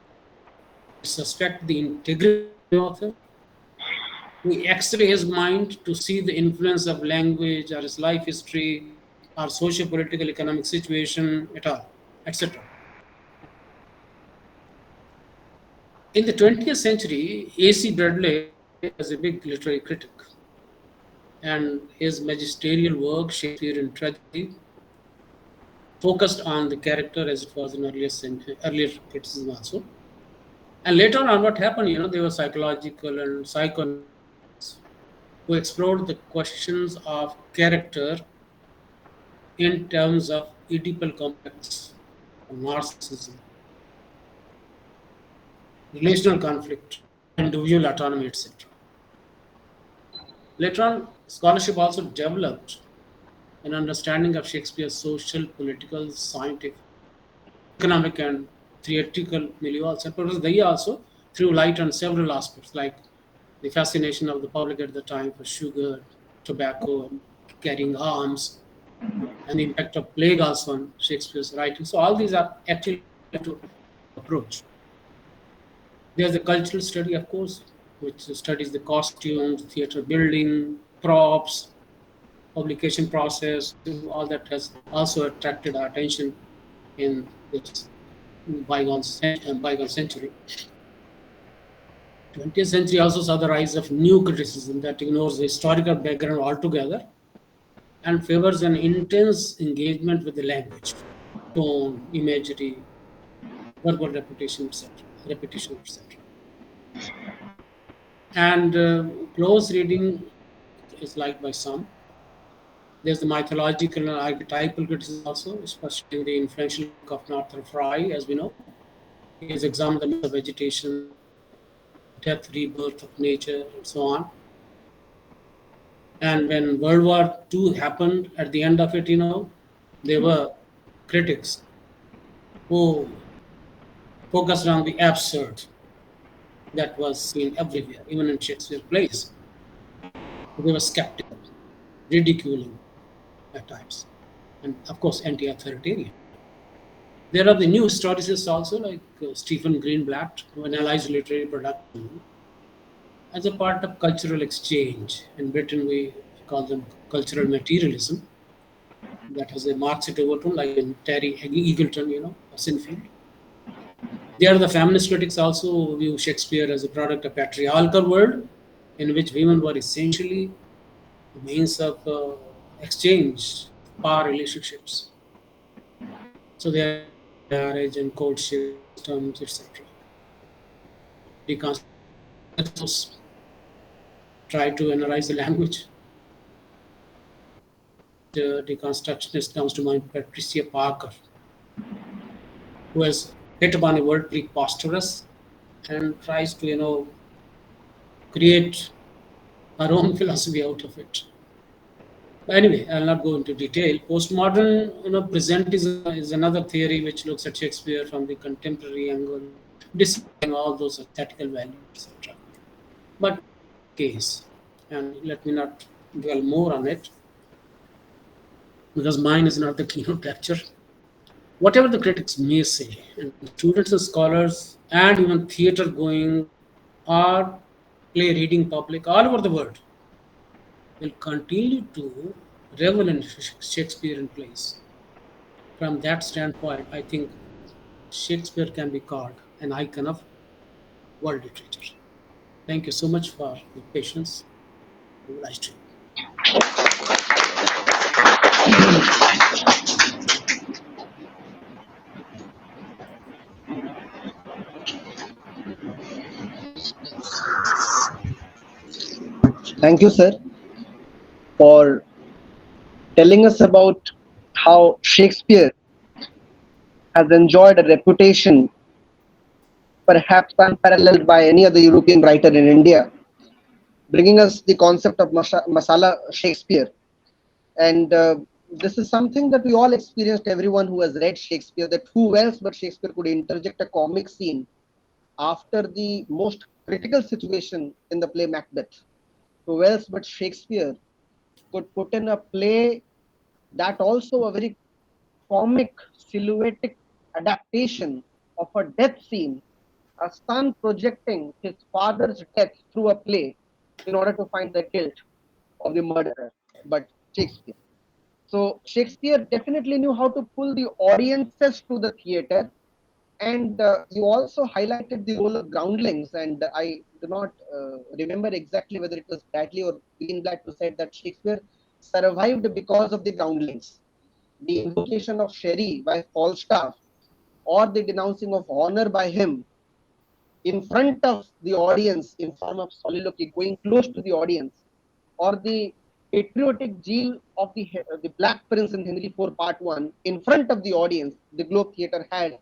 we suspect the integrity of the author, we x-ray his mind to see the influence of language or his life history, or socio-political economic situation at all, etc. In the 20th century, A.C. Bradley was a big literary critic, and his magisterial work, Shakespeare in Tragedy, focused on the character as it was in earlier criticism also. And later on, what happened, there were psychological and psychoanalysts who explored the questions of character in terms of Oedipal complex, narcissism, relational conflict, individual autonomy, etc. Later on, scholarship also developed an understanding of Shakespeare's social, political, scientific, economic, and theatrical milieu. And Professor Dahiya also threw light on several aspects, like the fascination of the public at the time for sugar, tobacco, and carrying arms, and the impact of plague also on Shakespeare's writing. So all these are actually to approach. There's the cultural study, of course, which studies the costumes, theater building, props, publication process. All that has also attracted our attention in this bygone century. 20th century also saw the rise of new criticism that ignores the historical background altogether and favors an intense engagement with the language, tone, imagery, verbal repetition, etc. Repetition, etc. And close reading is liked by some. There's the mythological and archetypal criticism also, especially the influential work of Northrop Frye, as we know. He has examined the myths of vegetation, death, rebirth of nature, and so on. And when World War II happened, at the end of it, there were critics who focused on the absurd that was seen everywhere, even in Shakespeare plays. They were skeptical, ridiculing at times, and of course anti-authoritarian. There are the new historicists also, like Stephen Greenblatt, who analyzed literary production as a part of cultural exchange. In Britain, we call them cultural materialism. That has a Marxist overtone, like in Terry Eagleton, or Sinfield. There are the feminist critics also who view Shakespeare as a product of patriarchal world, in which women were essentially the means of exchange, power relationships. So there are marriage and courtship systems, etc. Deconstructionists try to analyze the language. The deconstructionist comes to mind Patricia Parker, who has hit upon a word preposterous and tries to, create her own philosophy out of it. But anyway, I'll not go into detail. Postmodern, presentism is another theory which looks at Shakespeare from the contemporary angle, discussing all those aesthetical values, etc. But case, and let me not dwell more on it, because mine is not the keynote lecture. Whatever the critics may say, and students and scholars, and even theater going or play reading public all over the world will continue to revel in Shakespearean plays. From that standpoint, I think Shakespeare can be called an icon of world literature. Thank you so much for your patience in the live stream. Thank you, sir, for telling us about how Shakespeare has enjoyed a reputation perhaps unparalleled by any other European writer in India, bringing us the concept of masala Shakespeare. And this is something that we all experienced, everyone who has read Shakespeare, that who else but Shakespeare could interject a comic scene after the most critical situation in the play Macbeth. Who else but Shakespeare could put in a play that also a very comic, silhouetted adaptation of a death scene, a son projecting his father's death through a play in order to find the guilt of the murderer, but Shakespeare. So Shakespeare definitely knew how to pull the audiences to the theater. And you also highlighted the role of groundlings, and I do not remember exactly whether it was Bradley or Greenblatt who said that Shakespeare survived because of the groundlings. The invocation of Sherry by Falstaff, or the denouncing of honor by him in front of the audience in form of soliloquy, going close to the audience, or the patriotic zeal of the Black Prince in Henry IV Part 1 in front of the audience. The Globe Theatre had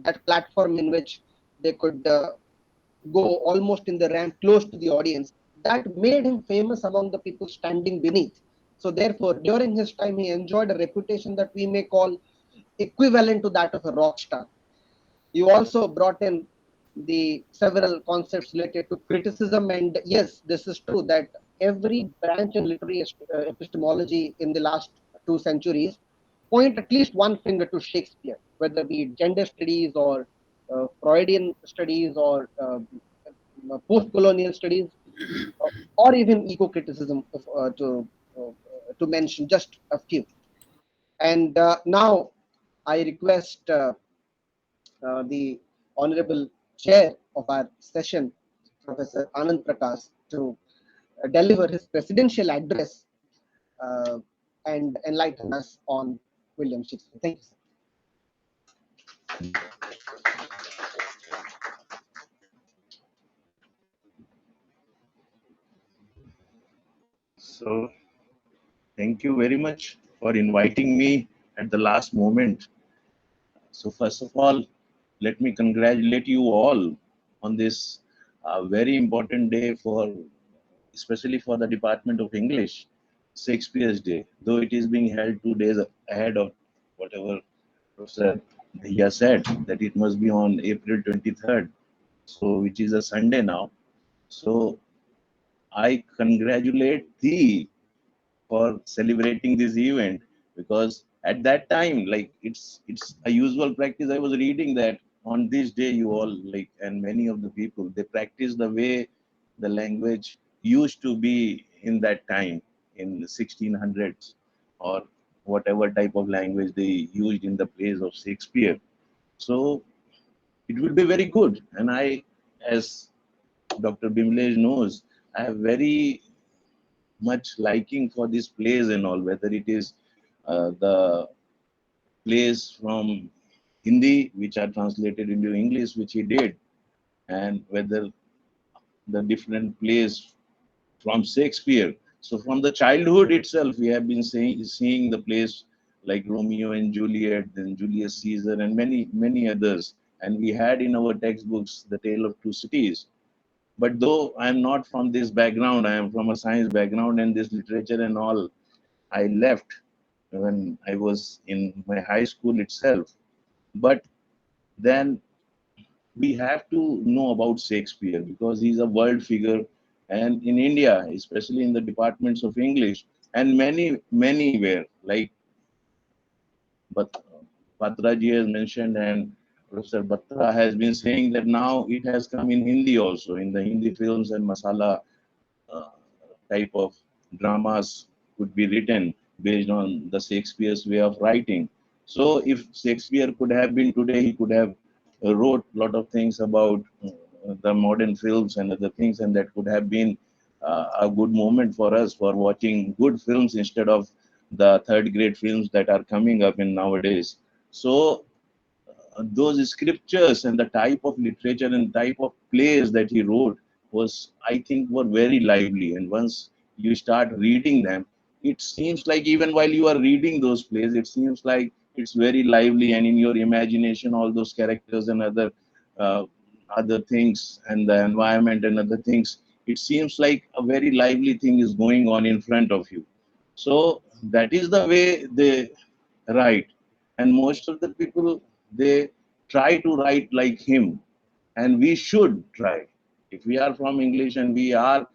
that platform in which they could go almost in the ramp close to the audience. That made him famous among the people standing beneath. So therefore, during his time, he enjoyed a reputation that we may call equivalent to that of a rock star. You also brought in the several concepts related to criticism, and yes, this is true that every branch in literary epistemology in the last two centuries point at least one finger to Shakespeare, whether be it gender studies or Freudian studies or post-colonial studies, or even eco-criticism, to mention just a few. And now I request the Honorable Chair of our session, Professor Anand Prakash, to deliver his presidential address uh, and enlighten us on William Shakespeare. Thank you, sir. So, thank you very much for inviting me at the last moment. So, first of all, let me congratulate you all on this very important day for, especially for the Department of English, Shakespeare's Day, though it is being held 2 days ahead of whatever Professor Dahiya said, that it must be on April 23rd, so which is a Sunday now. So I congratulate thee for celebrating this event, because at that time, like it's a usual practice. I was reading that on this day you all, like, and many of the people, they practice the way the language used to be in that time in the 1600s, or whatever type of language they used in the plays of Shakespeare. So it will be very good. And I, as Dr. Bimlesh knows, I have very much liking for these plays and all, whether it is the plays from Hindi, which are translated into English, which he did, and whether the different plays from Shakespeare. So from the childhood itself, we have been seeing the plays like Romeo and Juliet, then Julius Caesar, and many others. And we had in our textbooks The Tale of Two Cities. But though I am not from this background, I am from a science background, and this literature and all, I left when I was in my high school itself. But then we have to know about Shakespeare because he's a world figure, and in India, especially in the departments of English, and many where, like, but Batra ji has mentioned, and Professor Batra has been saying that now it has come in Hindi also, in the Hindi films and masala uh, type of dramas could be written based on the Shakespeare's way of writing. So if Shakespeare could have been today, he could have wrote a lot of things about the modern films and other things, and that could have been a good moment for us for watching good films instead of the third grade films that are coming up in nowadays. So those scriptures and the type of literature and type of plays that he wrote was, I think, were very lively. And once you start reading them, it seems like even while you are reading those plays, it seems like it's very lively, and in your imagination, all those characters and uh, other things and the environment and other things, it seems like a very lively thing is going on in front of you. So that is the way they write, and most of the people, they try to write like him, and we should try. If we are from English and we are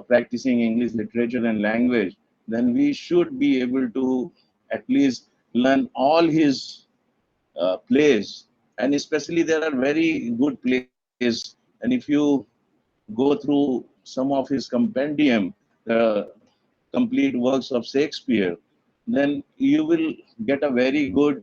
practicing English literature and language, then we should be able to at least learn all his plays. And especially there are very good plays, and if you go through some of his compendium, the complete works of Shakespeare, then you will get a very good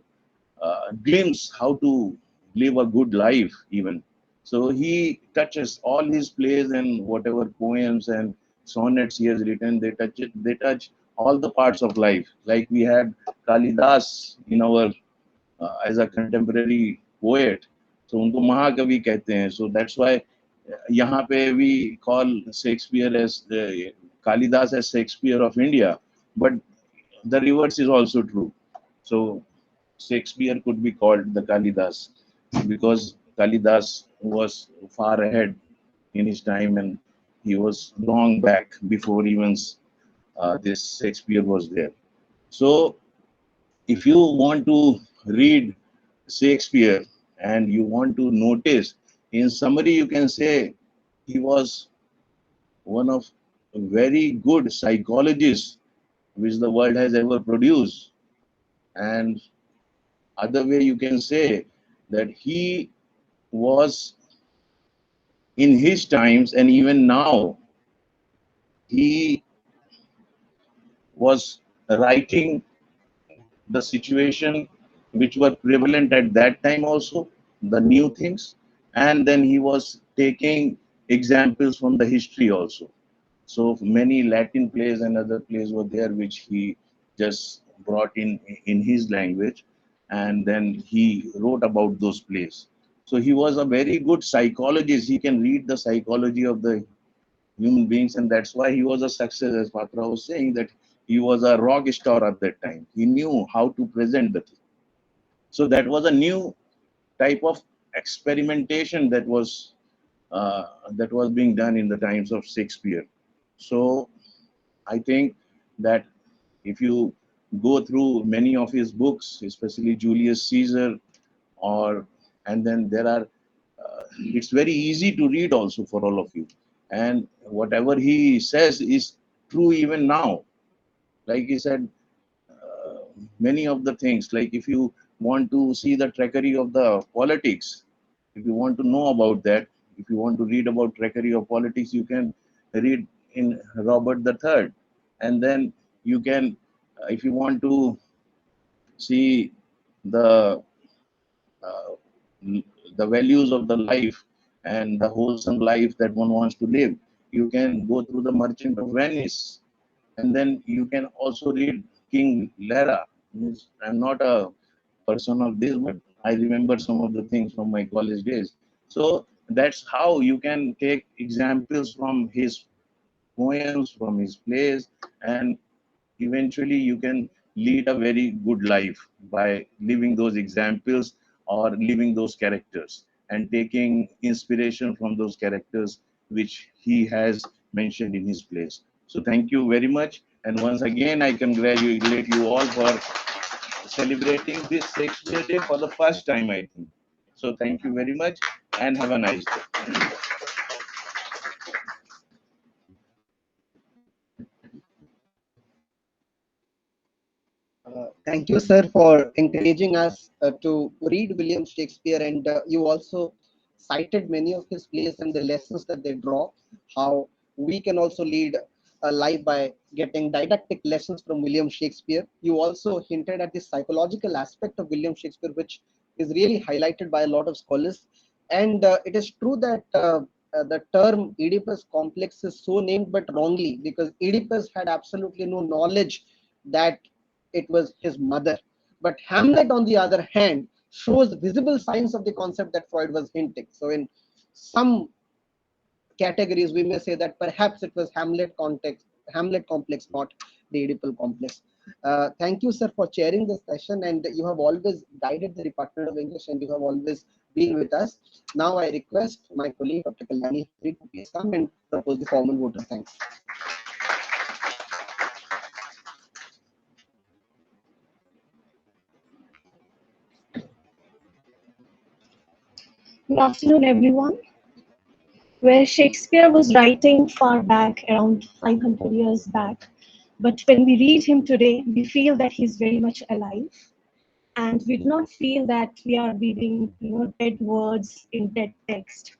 glimpse how to live a good life even. So he touches all his plays and whatever poems and sonnets he has written, they touch all the parts of life. Like we had Kalidas in our as a contemporary poet, so उनको महाकवि कहते हैं. So that's why यहाँ पे we call Shakespeare as Kalidas as Shakespeare of India, but the reverse is also true. So Shakespeare could be called the Kalidas because Kalidas was far ahead in his time, and he was long back before even this Shakespeare was there. So if you want to read Shakespeare and you want to notice, in summary, you can say he was one of very good psychologists which the world has ever produced. And other way you can say that he was in his times and even now, he was writing the situation which were prevalent at that time also, the new things, and then he was taking examples from the history also. So many Latin plays and other plays were there which he just brought in his language, and then he wrote about those plays. So he was a very good psychologist. He can read the psychology of the human beings, and that's why he was a success. As Patra was saying, that he was a rock star at that time. He knew how to present the thing. So that was a new type of experimentation that was being done in the times of Shakespeare. So I think that if you go through many of his books, especially Julius Caesar, or and then there are, it's very easy to read also for all of you. And whatever he says is true even now. Like he said, many of the things, like if you want to see the trickery of the politics, if you want to know about that, if you want to read about trickery of politics, you can read in Robert III. And then you can, if you want to see the uh, the values of the life and the wholesome life that one wants to live, you can go through the Merchant of Venice. And then you can also read King Lear. I'm not a person of this, but I remember some of the things from my college days. So that's how you can take examples from his poems, from his plays, and eventually you can lead a very good life by living those examples or living those characters and taking inspiration from those characters which he has mentioned in his plays. So thank you very much. And once again, I congratulate you all for celebrating this Shakespeare Day for the first time, I think. So thank you very much and have a nice day. Thank you, sir, for encouraging us to read William Shakespeare. And you also cited many of his plays and the lessons that they draw, how we can also lead a life by getting didactic lessons from William Shakespeare. You also hinted at the psychological aspect of William Shakespeare, which is really highlighted by a lot of scholars. And it is true that the term Oedipus complex is so named, but wrongly, because Oedipus had absolutely no knowledge that it was his mother. But Hamlet, on the other hand, shows visible signs of the concept that Freud was hinting. So, in some categories, we may say that perhaps it was Hamlet complex, not the Oedipal complex. Thank you, sir, for chairing this session, and you have always guided the Department of English, and you have always been with us. Now, I request my colleague, Dr. Kalyani, to please come and propose the formal vote of thanks. Good afternoon, everyone. Where Shakespeare was writing far back, around 500 years back, but when we read him today, we feel that he's very much alive, and we do not feel that we are reading, dead words in dead text.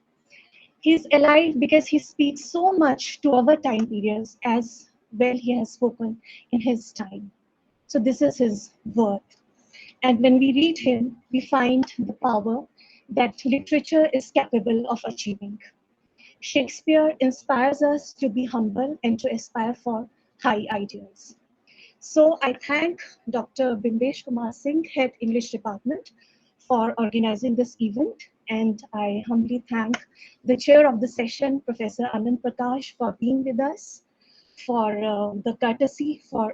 He's alive because he speaks so much to our time periods as well he has spoken in his time. So this is his worth. And when we read him, we find the power that literature is capable of achieving. Shakespeare inspires us to be humble and to aspire for high ideals. So I thank Dr. Bimlesh K Singh, Head English Department, for organizing this event. And I humbly thank the chair of the session, Professor Anand Prakash, for being with us, for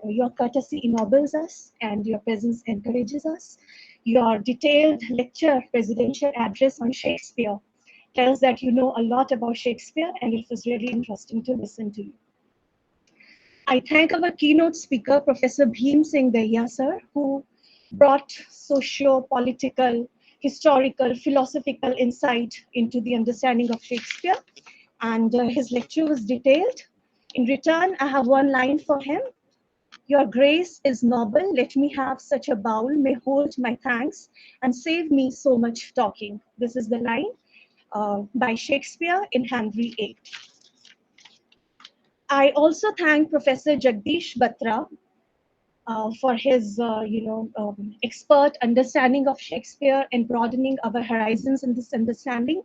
your courtesy ennobles us and your presence encourages us. Your detailed lecture, presidential address on Shakespeare tells that you know a lot about Shakespeare, and it was really interesting to listen to you. I thank our keynote speaker, Professor Bhim Singh Dahiya, sir, who brought socio-political, historical, philosophical insight into the understanding of Shakespeare, and his lecture was detailed. In return, I have one line for him. Your grace is noble. Let me have such a bowl, may hold my thanks and save me so much talking. This is the line by Shakespeare in Henry VIII. I also thank Professor Jagdish Batra for his expert understanding of Shakespeare and broadening our horizons in this understanding.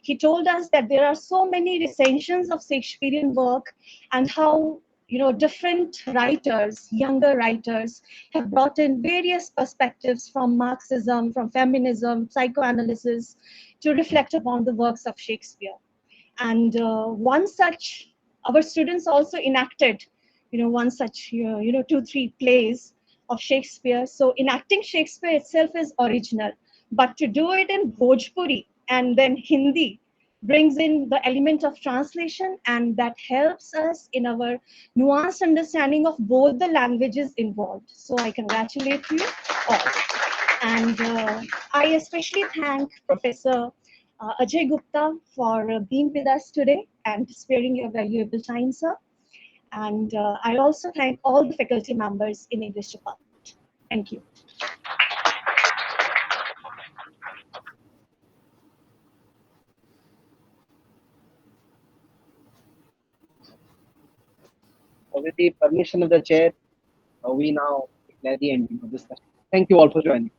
He told us that there are so many recensions of Shakespearean work and how different writers, younger writers, have brought in various perspectives from Marxism, from feminism, psychoanalysis, to reflect upon the works of Shakespeare. And one such, our students also enacted, one such, 2-3 plays of Shakespeare. So enacting Shakespeare itself is original, but to do it in Bhojpuri and then Hindi brings in the element of translation, and that helps us in our nuanced understanding of both the languages involved. So I congratulate you all. And I especially thank Professor Ajay Gupta for being with us today and sparing your valuable time, sir. And I also thank all the faculty members in English department. Thank you. With the permission of the chair, we now declare the ending of this session. Thank you all for joining.